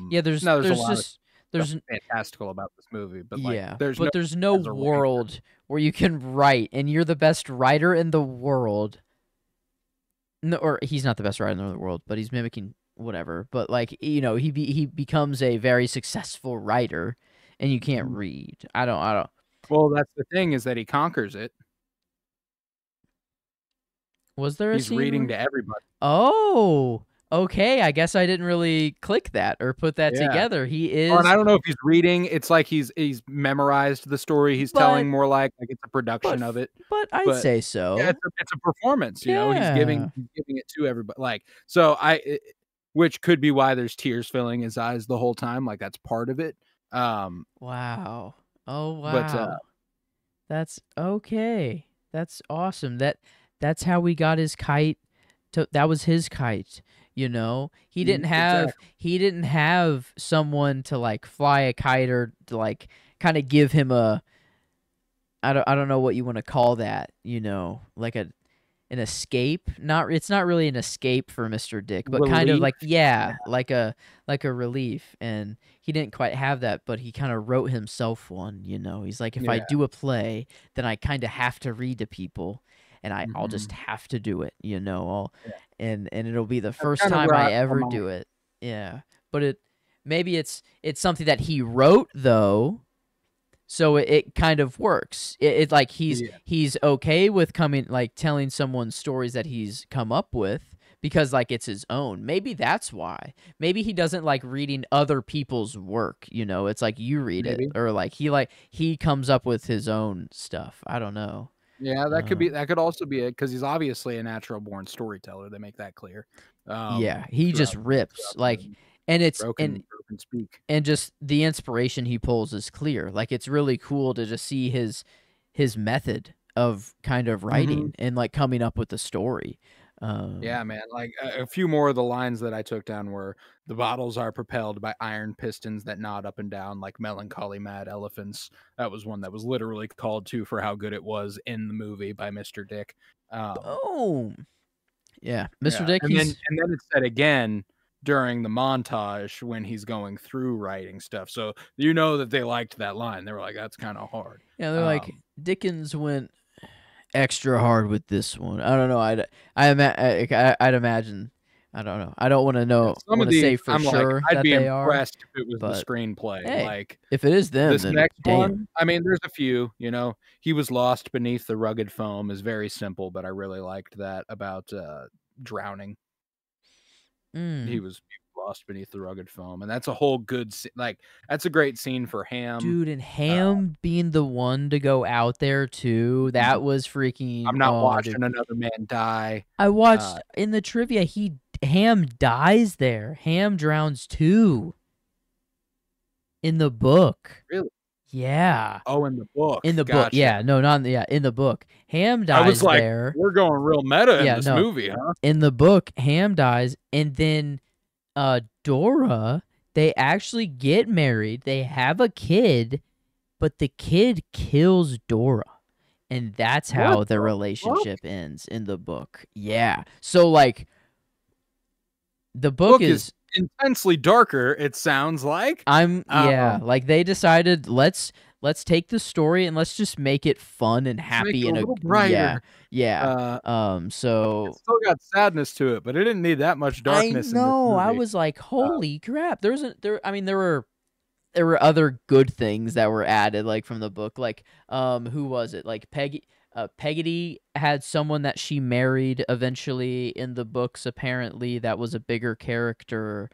Yeah, Now there's a there's lot of just stuff there's fantastical about this movie, but, like, yeah, there's no but there's no as a writer. world where you can write and you're the best writer in the world. No, or he's not the best writer in the world, but he's mimicking whatever. But, like, you know, he becomes a very successful writer, and you can't Mhm. read. I don't. Well, that's the thing is that he conquers it. Was there a He's scene reading where? to everybody. Oh, okay. I guess I didn't really click that or put that Yeah. together. He Oh, and is, I don't know if he's reading, it's like he's memorized the story he's but telling more like it's a but production of it, but I'd but say yeah, so. it's a performance, Yeah. he's giving it to everybody, like, so which could be why there's tears filling his eyes the whole time, like, that's part of it, Wow. Oh but, wow. That's okay. That's awesome. That's how we got his kite to that was his kite, you know? exactly. He didn't have someone to, like, fly a kite or to, like, kinda give him a I don't know what you wanna call that, you know, like an escape? Not it's not really an escape for Mr. Dick, but kind of Relief, like yeah, yeah, like a relief, and he didn't quite have that, but he kinda wrote himself one, you know? He's like, "If I yeah, do a play, then I kinda have to read to people, and I'll just mhm, have to do it, you know? yeah, And it'll be the that's first kind of time where I where ever my do it." Yeah, but maybe it's something that he wrote, though, so it kind of works. It like yeah, he's okay with coming like telling someone stories that he's come up with because like it's his own. Maybe that's why. Maybe he doesn't like reading other people's work, you know. It's like you read it, Maybe. or like he comes up with his own stuff. I don't know. Yeah, I that don't could know. be that could also be it because he's obviously a natural born storyteller. They make that clear. Yeah, he just rips Throughout the like, movie. and it's Broken speak. and just the inspiration he pulls is clear. Like it's really cool to just see his method of kind of Mhm. writing and like coming up with the story. Yeah, man. Like a few more of the lines that I took down were the bottles are propelled by iron pistons that nod up and down like melancholy mad elephants. That was one that was literally called to for how good it was in the movie by Mr. Dick. Boom. Yeah, Mr. Yeah, Dick. and then it's said again during the montage when he's going through writing stuff. So you know that they liked that line. They were like, "That's kind of hard." Yeah, they're like Dickens went extra hard with this one. I don't know. I'd imagine. I don't know. I don't want to Yeah, know. some of Want to say these, for I'm like, sure I'd that be they are, impressed if it was the but screenplay. hey, Like if it is them, this then next damn. one, I mean, there's a few. You know, he was lost beneath the rugged foam is very simple, but I really liked that about drowning. He was lost beneath the rugged foam, and that's a whole good like that's a great scene for Ham. Dude, and Ham being the one to go out there too, that was freaking I'm not dude. watching another man die. I watched in the trivia, Ham dies there. Ham drowns too. In the book. Really? Yeah. Oh, in the book. In the book. Gotcha. Yeah, no, not in the in the book. Ham dies I was like, there. we're going real meta in Yeah, this no. movie, huh? In the book, Ham dies, and then Dora, they actually get married. They have a kid, but the kid kills Dora. And that's how What the the relationship ends in the book. Yeah. So like the book is intensely darker, it sounds like. yeah, like they decided let's take the story and let's just make it fun and happy and a little brighter. Yeah. So It still got sadness to it, but it didn't need that much darkness in this movie. I was like, holy crap. There were other good things that were added like from the book. Like who was it? Like Peggotty had someone that she married eventually in the books, apparently that was a bigger character.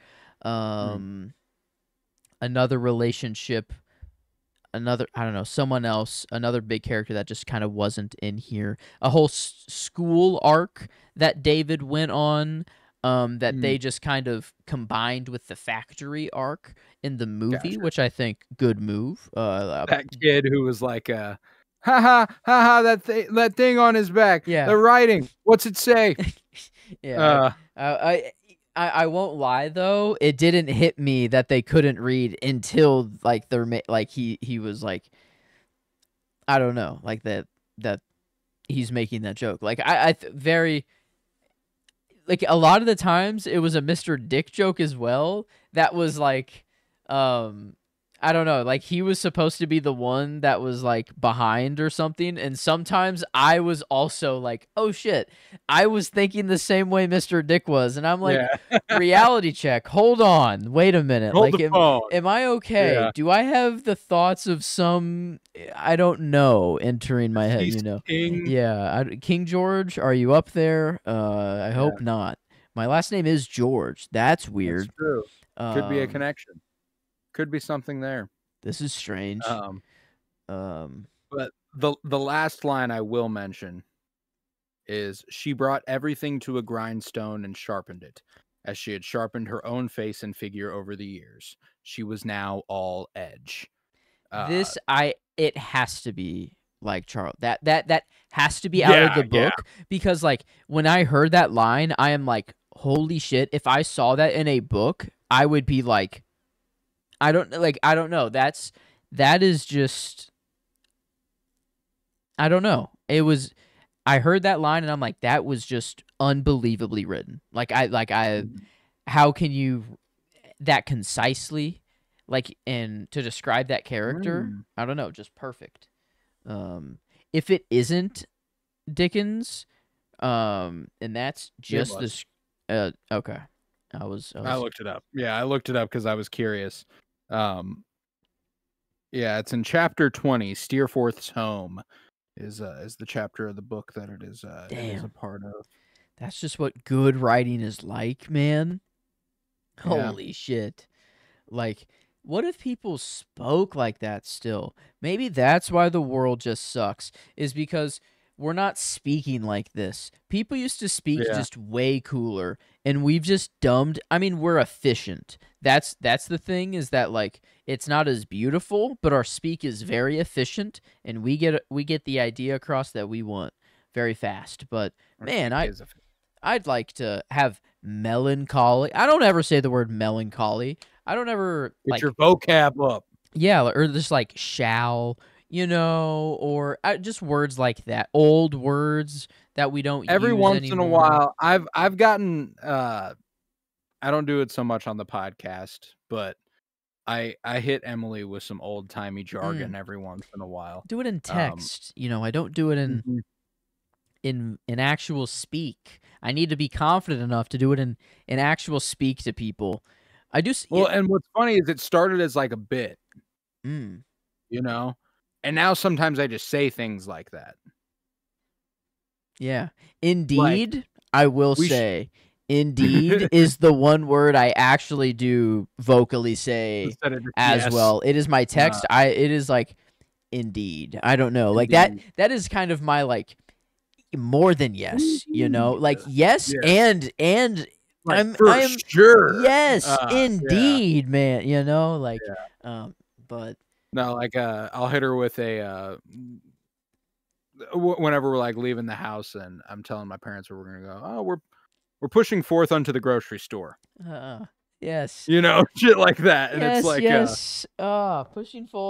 Another relationship, another, I don't know, someone else, another big character that just kind of wasn't in here. A whole school arc that David went on, that they just kind of combined with the factory arc in the movie, which I think good move. That kid who was like, ha ha ha ha, that thing on his back. Yeah. The writing. What's it say? Yeah. I won't lie though, it didn't hit me that they couldn't read until like he was like, I don't know, like that he's making that joke. Like very like a lot of the times it was a Mr. Dick joke as well. That was like I don't know, like he was supposed to be the one that was like behind or something, and sometimes I was also like, oh shit, I was thinking the same way Mr. Dick was, and I'm like, reality check, hold on, wait a minute, Hold like the phone. am I okay? Yeah. Do I have the thoughts of some, I don't know, entering my head, you know? King. Yeah, King George, are you up there? I hope not. My last name is George. That's weird. That's true. Could be a connection. Could be something there. This is strange. But the last line I will mention is she brought everything to a grindstone and sharpened it, as she had sharpened her own face and figure over the years. She was now all edge. It has to be like Charles. That has to be out of the book, because like when I heard that line, I am like, holy shit, if I saw that in a book, I would be like, I don't know. That is just, I don't know. I heard that line and I'm like, that was just unbelievably written. How can you that concisely, like, and to describe that character? I don't know, just perfect. If it isn't Dickens, and that's just this. Okay, I looked it up. Yeah, I looked it up because I was curious. Yeah, it's in chapter 20. Steerforth's home is the chapter of the book that it is a part of. That's just what good writing is like, man. Yeah. Holy shit. Like, what if people spoke like that still? Maybe that's why the world just sucks, is because we're not speaking like this. People used to speak Yeah. just way cooler, and we've just dumbed. I mean, we're efficient. That's the thing, is that like it's not as beautiful, but our speak is very efficient, and we get the idea across that we want very fast. But Or man, speak is a I'd like to have melancholy. I don't ever say the word melancholy. I don't ever Get your like, vocab up. yeah, or just like shall, or just words like that. Old words that we don't Every use once in a anymore. while, I've gotten I don't do it so much on the podcast, but I hit Emily with some old-timey Mm, jargon every once in a while. do it in Um, text. I don't do it in mhm. in actual speak. I need to be confident enough to do it in actual speak to people. I do. Well, and what's funny is it started as like a bit, Mm, you know? And now sometimes I just say things like that. yeah. Like, Indeed, I will we sh say, indeed is the one word I actually do vocally say instead of just as yes, well. It is my text. It is like indeed. I don't know. Like that indeed. that is kind of my like more than yes, Indeed. Like yes Yeah, and like, I for am sure. yes, Yeah, indeed, man, like yeah. but No, like, I'll hit her with a, whenever we're, like, leaving the house and I'm telling my parents where we're gonna go, "Oh, we're pushing forth onto the grocery store." uh yes. You know, shit like that, and it's Yes, like, yes.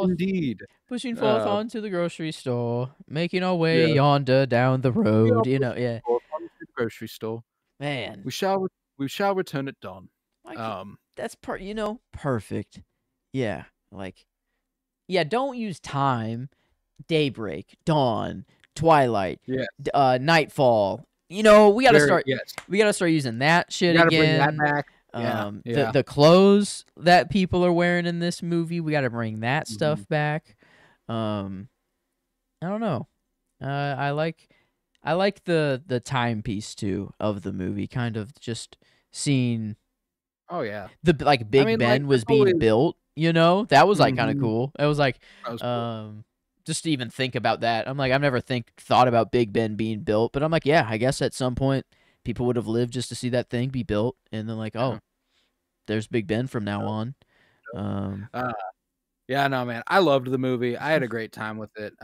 indeed. Pushing forth Uh, onto the grocery store, making our way yeah. yonder down the We are road, pushing yeah. forth onto the grocery store. Man, We shall return at dawn. like Um, that's perfect. Yeah, like yeah, don't use time, daybreak, dawn, twilight, yeah, nightfall. very yes. We gotta start using that You shit gotta bring that again. back. Yeah, The yeah. the clothes that people are wearing in this movie, we gotta bring that Mhm. stuff back. Um, I don't know. I like the timepiece too of the movie, kind of just seeing Oh, yeah. like I Big mean, like, Ben there's was being always built. That was like kind of mhm. cool. It was like, That was cool. um, just to even think about that. I'm like, I've never thought about Big Ben being built, but I'm like, yeah, I guess at some point people would have lived just to see that thing be built, and then like, Yeah. oh, there's Big Ben from now Dope, on. dope. Um, Uh, yeah, no, man, I loved the movie. I had a great time with it.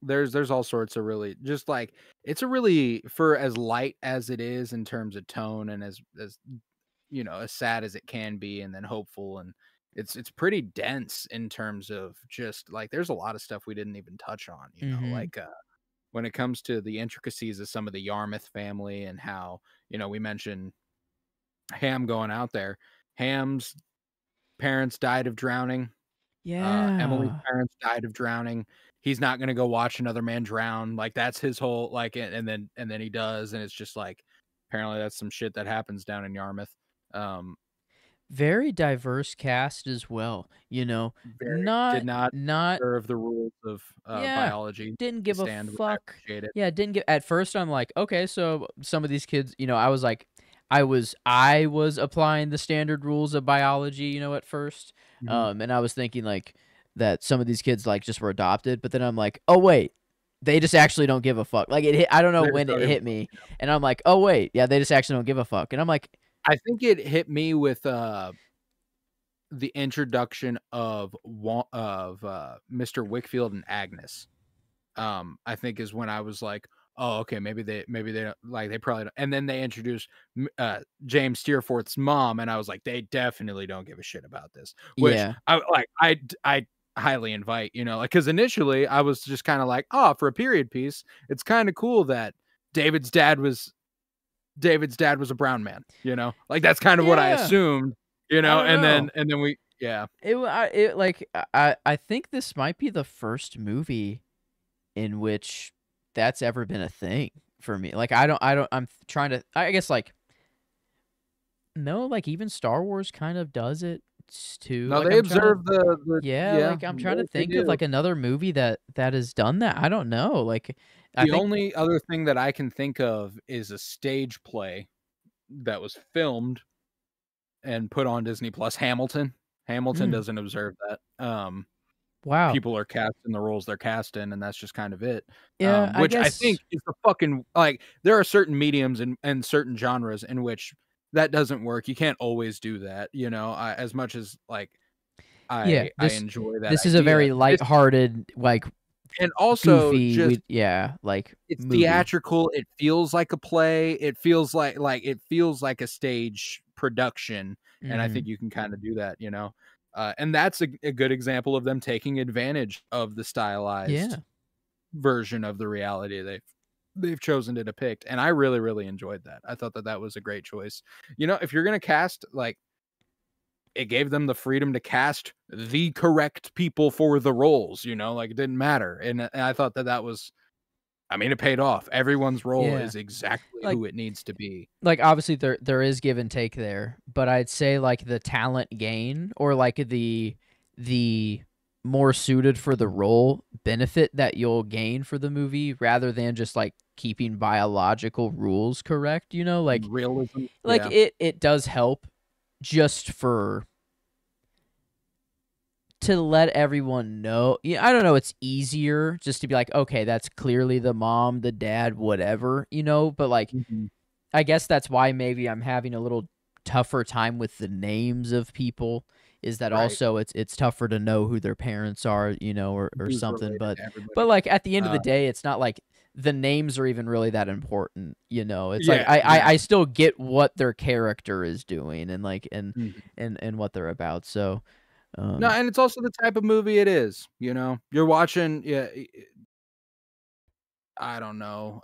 There's all sorts of really just like it's a really for as light as it is in terms of tone and as as sad as it can be and then hopeful and it's pretty dense in terms of just like there's a lot of stuff we didn't even touch on, mm-hmm. like when it comes to the intricacies of some of the Yarmouth family and how, we mentioned Ham going out there. Ham's parents died of drowning. Emily's Yeah. parents died of drowning. He's not gonna go watch another man drown. Like that's his whole like, and then he does, and it's just like apparently that's some shit that happens down in Yarmouth. Um, Very diverse cast as well. very did Not not not observe the rules of Yeah, biology didn't to give a stand, which I fuck. appreciate it. Yeah, didn't give at first I'm like, okay, so some of these kids, I was like I was applying the standard rules of biology, at first. Mhm. And I was thinking like that some of these kids like just were adopted, but then I'm like, "Oh wait, they just actually don't give a fuck." Like I don't know They just when it don't give a hit fuck, me, and I'm like, "Oh wait, yeah, they just actually don't give a fuck." And I'm like, I think it hit me with the introduction of Mr. Wickfield and Agnes. I think is when I was like, "Oh, okay, maybe they don't like they probably don't." And then they introduced James Steerforth's mom, and I was like, "They definitely don't give a shit about this." Which "Yeah. I highly invite, like because initially I was just kind of like, "Oh, for a period piece, it's kind of cool that David's dad was David's dad was a brown man." Like that's kind of what I Yeah, assumed, I don't and then know." and then we yeah I think this might be the first movie in which that's ever been a thing for me. Like I'm trying to I guess like no, like even Star Wars kind of does it too. no, Like they I'm trying to observe the yeah, yeah like I'm trying to they think of do. like another movie that has done that. I don't know. Like I The think. only other thing that I can think of is a stage play that was filmed and put on Disney Plus, Hamilton. Hamilton Mm, doesn't observe that. wow. People are cast in the roles they're cast in, and that's just kind of it. Yeah, I Which I think guess. is the fucking like, there are certain mediums and certain genres in which that doesn't work. You can't always do that, you know? As much as, like, Yeah, I enjoy that this is a idea, very this lighthearted, like, and also goofy, just like, it's movie. theatrical, it feels like a play, it feels like it feels like a stage production, and I think Mhm. you can kinda do that, you know? And that's a good example of them taking advantage of the stylized Yeah. version of the reality they've chosen to depict, and I really, really enjoyed that. I thought that that was a great choice. You know, if you're gonna cast, like, it gave them the freedom to cast the correct people for the roles, you know, like, it didn't matter, and I thought that that was, I mean, it paid off. Everyone's role Yeah. is exactly Like who it needs to be. obviously there is give and take there, but I'd say like the talent gain or like the more suited for the role benefit that you'll gain for the movie rather than just like keeping biological rules correct, Realism, like yeah. it does help just for to let everyone know. Yeah, I don't know, it's easier just to be like, okay, that's clearly the mom, the dad, whatever, but like Mhm. I guess that's why maybe I'm having a little tougher time with the names of people, is that Right. also it's tougher to know who their parents are, or Who's something, related but to everybody. like at the end of Uh, the day, it's not like the names are even really that important. It's like yeah, I exactly. still get what their character is doing and like Mhm. and what they're about. So, No, um and it's also the type of movie it is, you know? You're watching, yeah, I don't know,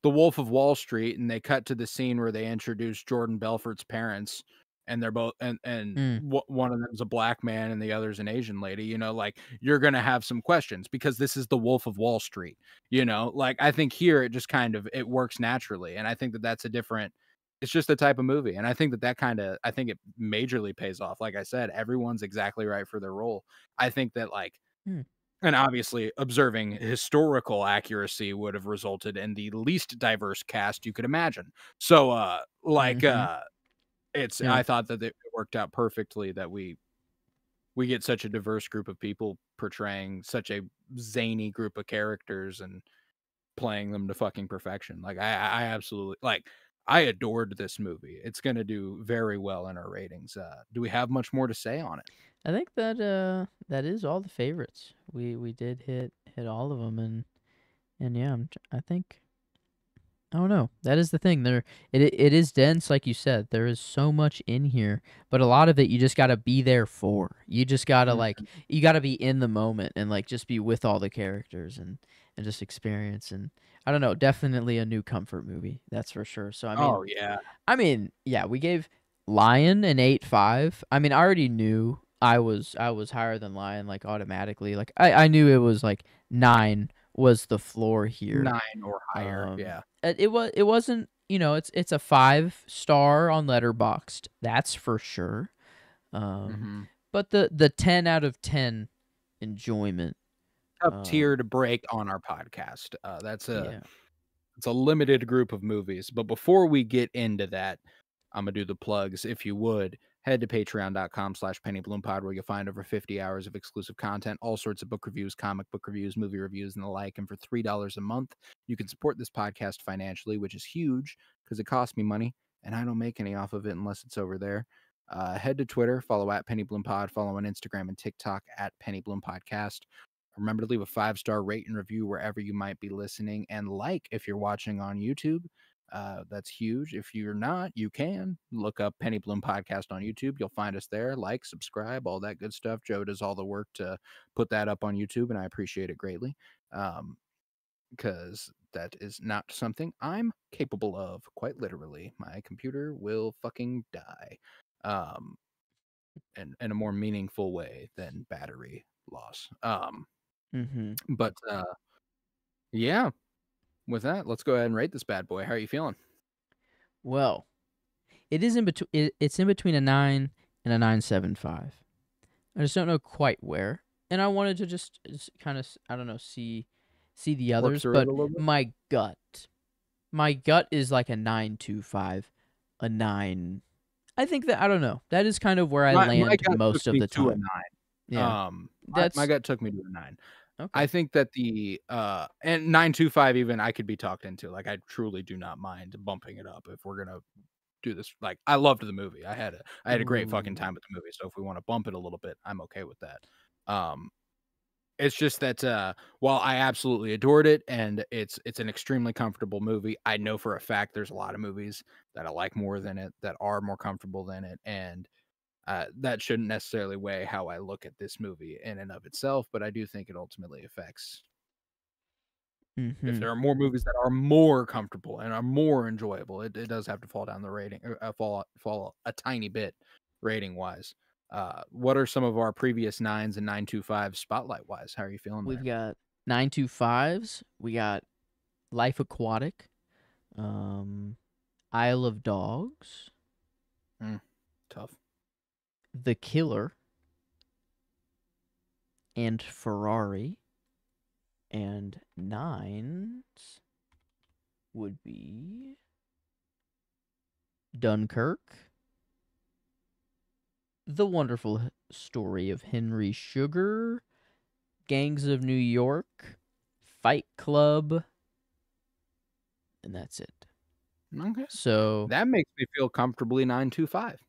The Wolf of Wall Street, and they cut to the scene where they introduce Jordan Belfort's parents, and they're both and mm, one of them's a black man and the other's an Asian lady, you know, like, you're gonna have some questions because this is The Wolf of Wall Street, you know? Like, I think here it just kind of it works naturally, and I think that that's a different, it's just the type of movie, and I think that that kinda, I think it majorly pays off. Like I said, everyone's exactly right for their role. I think that, like, mm, and obviously, observing historical accuracy would have resulted in the least diverse cast you could imagine. So, mhm, it's, yeah. I thought that it worked out perfectly that we get such a diverse group of people portraying such a zany group of characters and playing them to fucking perfection. Like, I absolutely, like, I adored this movie. It's gonna do very well in our ratings. Do we have much more to say on it? I think that that is all the favorites. We did hit all of them, and yeah, I think I don't know. That is the thing. It is dense, like you said. There is so much in here, but a lot of it you just gotta be there for. You just gotta like Mhm. you gotta be in the moment and like just be with all the characters and just experience. And I don't know. Definitely a new comfort movie. That's for sure. So Oh, yeah. yeah, we gave Lion an 8.5. I mean, I already knew I was higher than Lion like automatically. Like I knew it was like 9 was the floor here. 9 or higher, yeah. It wasn't, it's a 5 star on Letterboxd. That's for sure. Um Mhm. but the 10 out of 10 enjoyment. Tough Um tier to break on our podcast. That's a yeah. it's a limited group of movies. But before we get into that, I'm gonna do the plugs. If you would, head to patreon.com/pennybloom_pod where you'll find over 50 hours of exclusive content, all sorts of book reviews, comic book reviews, movie reviews, and the like. And for $3 a month, you can support this podcast financially, which is huge because it costs me money and I don't make any off of it unless it's over there. Head to Twitter, follow at PennyBloomPod, follow on Instagram and TikTok at PennyBloomPodcast. Remember to leave a 5-star rate and review wherever you might be listening, and like if you're watching on YouTube. That's huge. If you're not, you can look up Penny Bloom Podcast on YouTube. You'll find us there. Like, subscribe, all that good stuff. Joe does all the work to put that up on YouTube, and I appreciate it greatly. Because that is not something I'm capable of, quite literally. My computer will fucking die. Um, in a more meaningful way than battery loss. Mhm. But yeah, with that, let's go ahead and rate this bad boy. How are you feeling? Well, it's in between a 9 and a 9.75. I just don't know quite where. And I wanted to just kind of, I don't know, see see the work others, through it but a little bit. my gut is like a 9.25, a 9. I think that I don't know. That is kind of where I My land gut took most of me the to a time. 9. Yeah. My That's gut took me to a 9. okay. I think that the and 9.25 even I could be talked into. Like I truly do not mind bumping it up if we're gonna do this. Like I loved the movie. I had a great fucking Ooh. time with the movie. So if we want to bump it a little bit, I'm okay with that. Um, it's just that while I absolutely adored it and it's an extremely comfortable movie, I know for a fact there's a lot of movies that I like more than it that are more comfortable than it, and that shouldn't necessarily weigh how I look at this movie in and of itself, but I do think it ultimately affects if Mhm. there are more movies that are more comfortable and are more enjoyable, it does have to fall down the rating, or fall a tiny bit rating wise. What are some of our previous 9s and 9.25 spotlight wise? How are you feeling We've there? got 9.25s. We got Life Aquatic, um, Isle of Dogs, Mm, tough. The Killer, and Ferrari. And 9s would be Dunkirk, The Wonderful Story of Henry Sugar, Gangs of New York, Fight Club, and that's it. Okay, So, that makes me feel comfortably 9.25.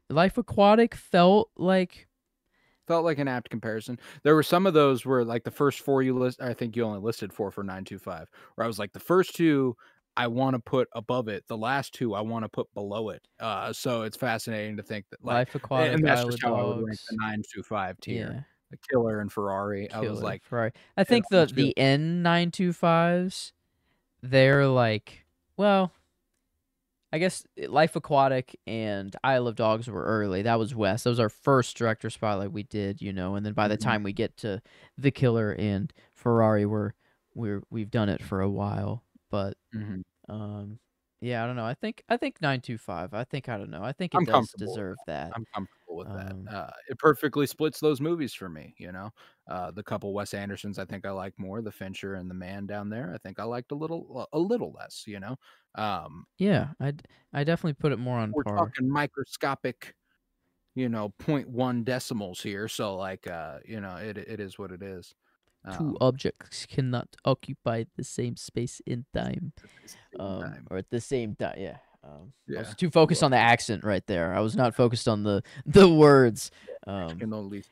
Life Aquatic Felt like an apt comparison. There were some of those where, like, the first 4 you list I think you only listed 4 for 9.25, where I was like, the first 2 I wanna put above it, the last 2 I wanna put below it. So it's fascinating to think that, like, Life and Aquatic, that's Isle just of how I would rank the Dogs. 9.25 tier. Yeah, The Killer and Ferrari, I was Killer, like, Ferrari. I it think almost feels the N925s, they're like, well, I guess Life Aquatic and Isle of Dogs were early. That was West. That was our first director spotlight we did, and then by the mhm, time we get to The Killer and Ferrari, we've done it for a while. But mhm. um, yeah, I don't know. I think 925. I don't know. I think it I'm does comfortable with deserve that. that. I'm comfortable with that. Um, It perfectly splits those movies for me, you know? The couple Wes Andersons I think I like more, The Fincher and The Man down there, I think I liked a little less, you know? Um, yeah, I definitely put it more on we're par. talking microscopic, point 0.1 decimals here, so, like, it is what it is. Two Um, objects cannot occupy the same space in time. at the same time. Or at the same time, yeah. I was Yeah. too 2 focused on the objects accent right there. I was not focused on the words. can only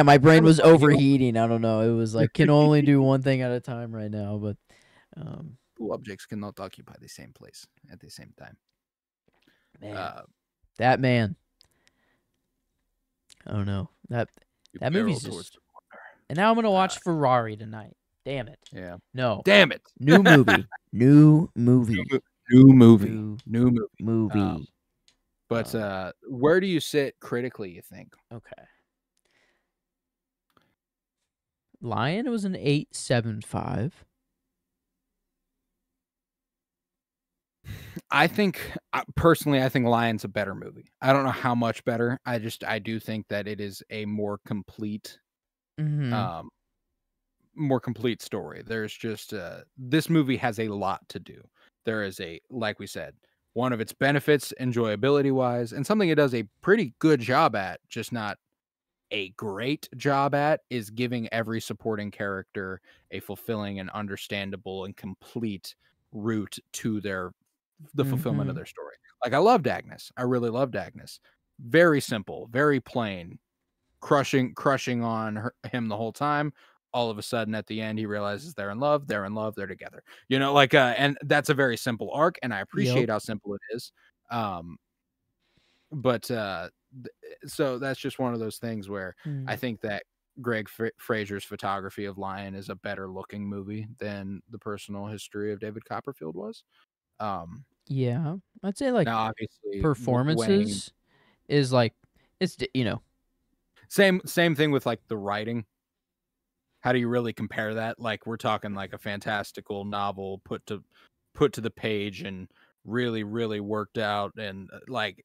My brain kind of was funny, overheating. I don't know. It was like can only do one thing at a time right now. But um, 2 objects cannot occupy the same place at the same time. man, Uh, that man. I don't know you that barrel movie's towards just. the corner. And now I'm gonna Uh, watch Ferrari tonight. Damn it. yeah. No, Damn it. new movie. New New movie. mo new movie. New New movie. movie. But, Um. where do you sit critically, you think? Okay. Lion was an 8.75. I think, personally, I think Lion's a better movie. I don't know how much better. I do think that it is a Mm-hmm. um, more complete story. There's just, this movie has a lot to do. There is like we said, one of its benefits, enjoyability-wise, and something it does a pretty good job at, just not a great job at, is giving every supporting character a fulfilling and understandable and complete route to the fulfillment of Mm-hmm. their story. Like I loved Agnes. I really loved Agnes. Very simple, very plain, crushing on him the whole time. All of a sudden at the end he realizes they're in love, they're together. Like and that's a very simple arc and I Yep. appreciate how simple it is. Um but so that's just one of those things where I Mm. think that Greg Fraser's photography of Lion is a better looking movie than the personal history of David Copperfield was. Um, Yeah. I'd say like Now, obviously, weighing performances is like same thing with like the writing. How do you really compare that? Like we're talking like a fantastical novel put to the page and really worked out and like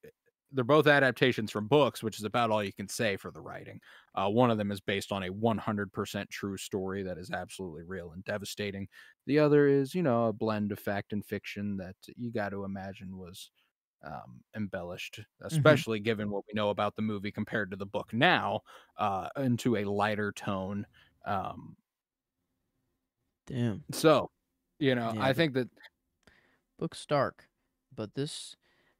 they're both adaptations from books, which is about all you can say for the writing. One of them is based on a 100% true story that is absolutely real and devastating. The other is, a blend of fact and fiction that you got to imagine was embellished, Mm-hmm. especially given what we know about the movie compared to the book now, into a lighter tone. Um, Damn. so, Yeah, I the think that book's dark, but this,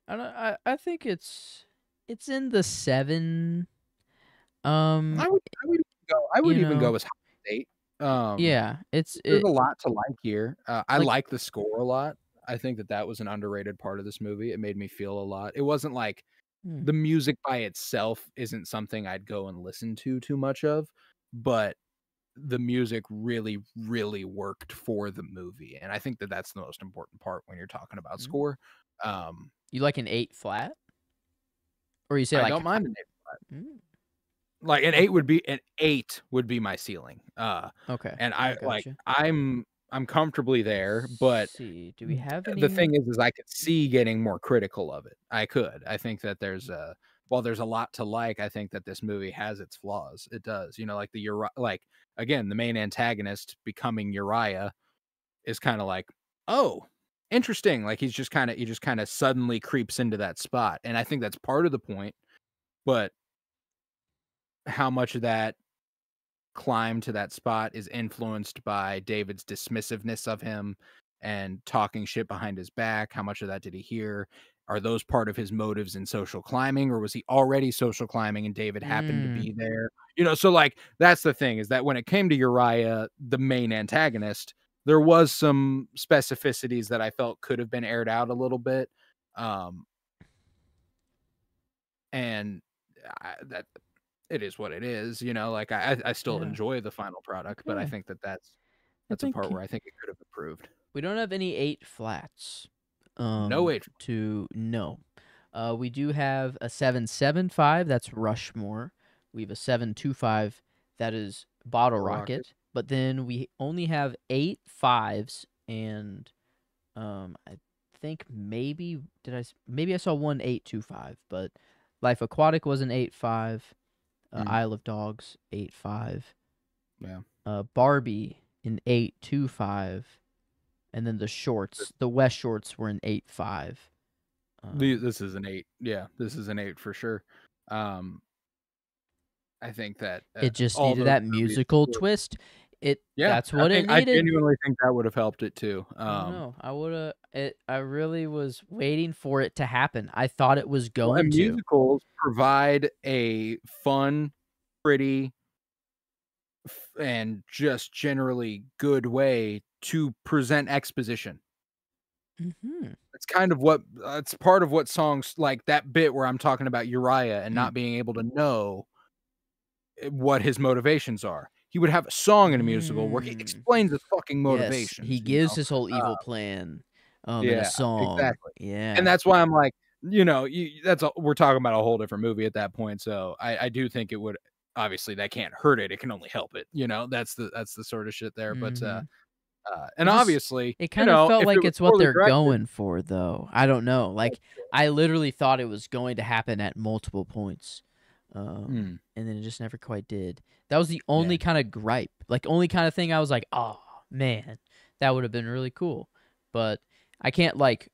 I don't. I think it's in the 7. Um, I would you even know, go as high as 8. Um, yeah, it's there's a it lot to like here. I like. like the score a lot. I think that was an underrated part of this movie. It made me feel a lot. It wasn't like Hmm. the music by itself isn't something I'd go and listen to too much of, but the music really, really worked for the movie, and I think that that's the most important part when you're talking about Mm. score. Um, You like an 8 flat, or you say I like, don't mind an 8. mm, Like, okay, an 8 would be my ceiling, okay, and I I got you. I'm comfortably there, but See, do we have the any? thing is I could see getting more critical of it. I could. I think that while there's a lot to like, I think that this movie has its flaws. It does. Like the like again, the main antagonist becoming Uriah is kind of like, "Oh, interesting." Like he just kind of suddenly creeps into that spot. And I think that's part of the point, but how much of that climb to that spot is influenced by David's dismissiveness of him and talking shit behind his back. How much of that did he hear? Are those part of his motives in social climbing, or was he already social climbing and David happened to Mm, be there? So like that's the thing, is that when it came to Uriah, the main antagonist, there was some specificities that I felt could have been aired out a little bit. Um, and that it is what it is, like I still yeah, enjoy the final product, but I okay. think I that's a part think where I think it could have improved. we don't have any 8 flats. No age. To no. We do have a 775. That's Rushmore. We have a 725. That is Bottle Rocket. Rocket. But then we only have 8 fives, and I think maybe maybe I saw one 825, but Life Aquatic was an 8.5. Mhm. Isle of Dogs 8.5. Yeah. Barbie in 8.25, and then the shorts, the West shorts were an 8.5. This is an 8. Yeah, this is an 8 for sure. Um, I think that It just all needed those that movies musical were. twist. It Yeah, That's what it I needed. genuinely think that would have helped it too. I don't know. I would have it. I really was waiting for it to happen. I thought it was Well, going and to. musicals provide a fun, pretty, and just generally good way to present exposition. Mm-hmm. It's kind of what it's part of what songs like that bit where I'm talking about Uriah and Mm. not being able to know what his motivations are. He would have a song in a musical where he Mm. explains his fucking Yes, motivations, he gives his whole evil plan in a Yeah, song. exactly. And Yeah. that's why I'm like, we're talking about a whole different movie at that point. So I do think it would, obviously that can't hurt it. It can only help it. That's the sort of shit there. But Mhm. and It just obviously, it kind of felt if it like was it's what poorly they're directed, going for, though. I don't know. Like, I literally thought it was going to happen at multiple points. hmm, And then it just never quite did. That was the yeah. only kind of gripe. Like, only kind of thing I was like, "Oh, man, that would have been really cool." But I can't like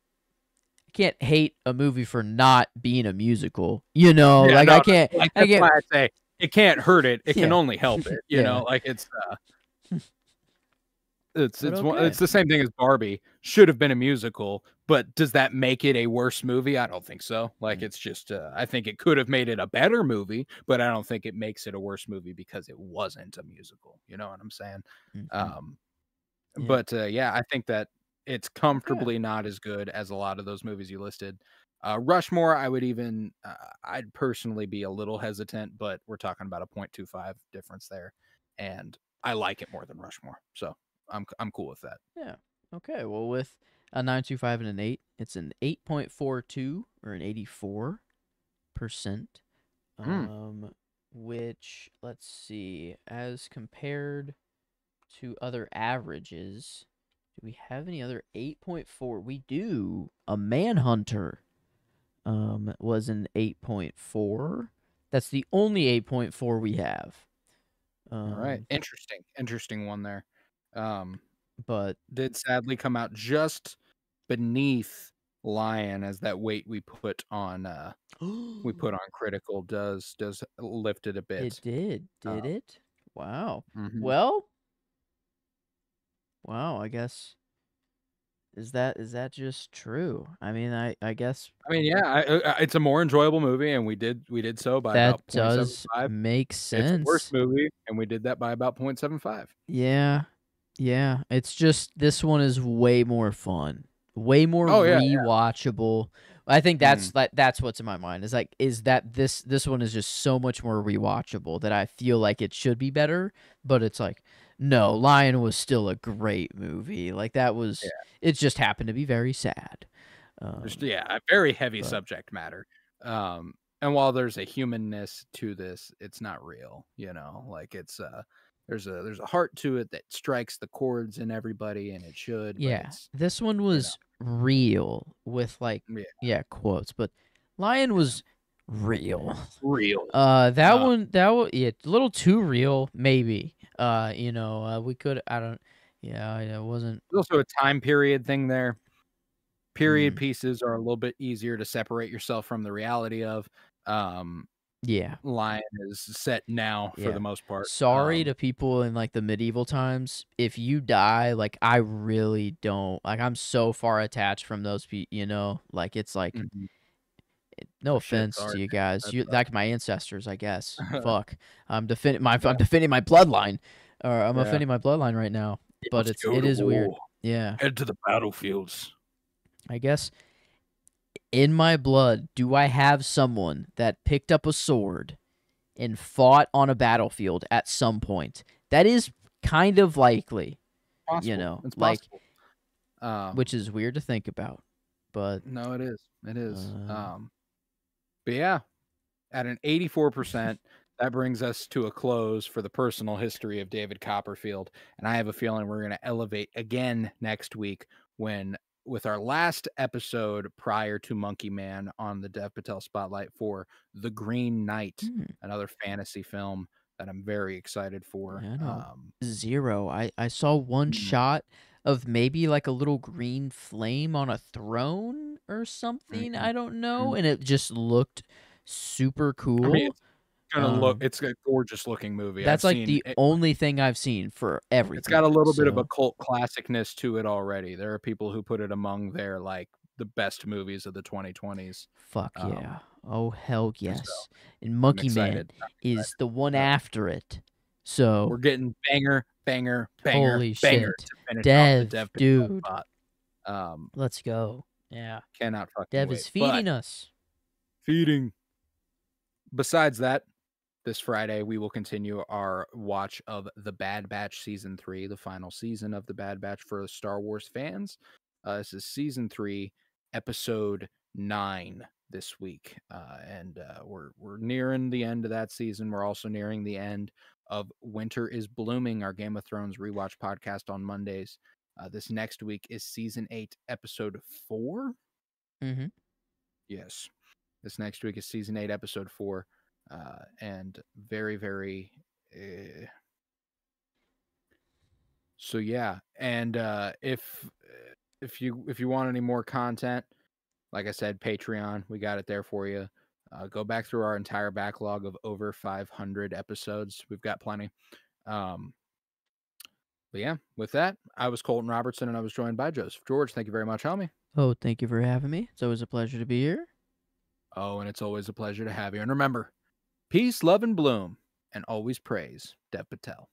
I can't hate a movie for not being a musical. Yeah, Like no, I no, can't like, I that's why can't I say it can't hurt it. It can yeah. only help it, Yeah. like, But it's okay. the same thing as Barbie. Should have been a musical, but does that make it a worse movie? I don't think so. Like, Mm, it's just, I think it could have made it a better movie, but I don't think it makes it a worse movie because it wasn't a musical. You know what I'm saying? mhm. Um, Yeah. but yeah, I think that it's Okay. comfortably not as good as a lot of those movies you listed. Rushmore, I'd personally be a little hesitant, but we're talking about a 0.25 difference there, and I like it more than Rushmore, so I'm cool with that. Yeah. Okay. Well, with a 925 and an 8, it's an 8.42 or an 84%. Mm. Um, which, let's see, as compared to other averages, do we have any other 8.4? We do. A Manhunter. was an 8.4. That's the only 8.4 we have. All right. Interesting one there. But did sadly come out just beneath Lion, as that weight we put on critical does lift it a bit. it did it? Wow. Mhm. Well, wow, I guess is that just true? I mean, I guess I mean, yeah, it's a more enjoyable movie, and we did so by that about does 0.75. make It's a worse sense. movie, and we did that by about 0.75. Yeah. Yeah, it's just this one is way more fun, way more Oh, yeah. rewatchable. I think Mm. that's what's in my mind. Is that this one is just so much more rewatchable that I feel like it should be better, but it's like, no, Lion was still a great movie. Like that Yeah. was it just happened to be very sad. Just, a very heavy But subject matter. And while there's a humanness to this, it's not real, like it's there's a heart to it that strikes the chords in everybody, and it should, but yeah, it's, this one you know, was real with yeah, quotes, but Lion was real. real. Yeah, a little too real, maybe. We could, I don't, yeah, it wasn't. There's also a time period thing there. Period Mm, pieces are a little bit easier to separate yourself from the reality of. yeah, Lion is set now for yeah. the most part. Sorry to people in like the medieval times. If you die, like I really don't like. I'm so far attached from those people. Like it's like Mhm. no Shit's offense to hard, you man. guys. That's You like my ancestors, I guess. rough. Fuck. I'm defending my Yeah, I'm defending my bloodline, or I'm yeah. offending my bloodline right now. We But must go it to is weird. war. Yeah, Head to the battlefields. I guess in my blood, do I have someone that picked up a sword and fought on a battlefield at some point? That is kind of likely, Possible. It's like, possible. Um, which is weird to think about. But no, it is. It is. uh, But yeah, at an 84%, that brings us to a close for the personal history of David Copperfield. And I have a feeling we're going to elevate again next week with our last episode prior to Monkey Man on the Dev Patel Spotlight for The Green Knight, hmm, another fantasy film that I'm very excited for. yeah, no, zero. I saw one shot of maybe like a little green flame on a throne or something. Mhm. I don't know, Mhm. and it just looked super I mean, cool. Um, it's a gorgeous looking movie. I've that's like seen the it. only thing I've seen for It's got a everything. little bit of a So cult classicness to it already. There are people who put it among their, like, the best movies of the 2020s. fuck Um, yeah. Oh hell so yes. And I'm Monkey Man excited. I'm is excited. the one Uh, after it. So we're getting banger, banger, banger, holy banger shit. to finish off the Dev, Dev Patel dude. spot. Um, Let's go. Yeah. cannot fucking Dev wait. is But feeding us. feeding. Besides that, this Friday we will continue our watch of The Bad Batch Season 3, the final season of The Bad Batch for Star Wars fans. This is Season 3, Episode 9 this week. And we're nearing the end of that season. We're also nearing the end of Winter is Blooming, our Game of Thrones rewatch podcast on Mondays. This next week is Season 8, Episode 4. Mm-hmm. Yes. This next week is Season 8, Episode 4. And very, very. So yeah, and if you want any more content, like I said, Patreon, we got it there for you. Go back through our entire backlog of over 500 episodes. We've got plenty. But yeah, with that, I was Colton Robertson, and I was joined by Joseph George. Thank you very much, homie. Oh, thank you for having me. It's always a pleasure to be here. Oh, and it's always a pleasure to have you. And remember, peace, love, and bloom, and always praise Dev Patel.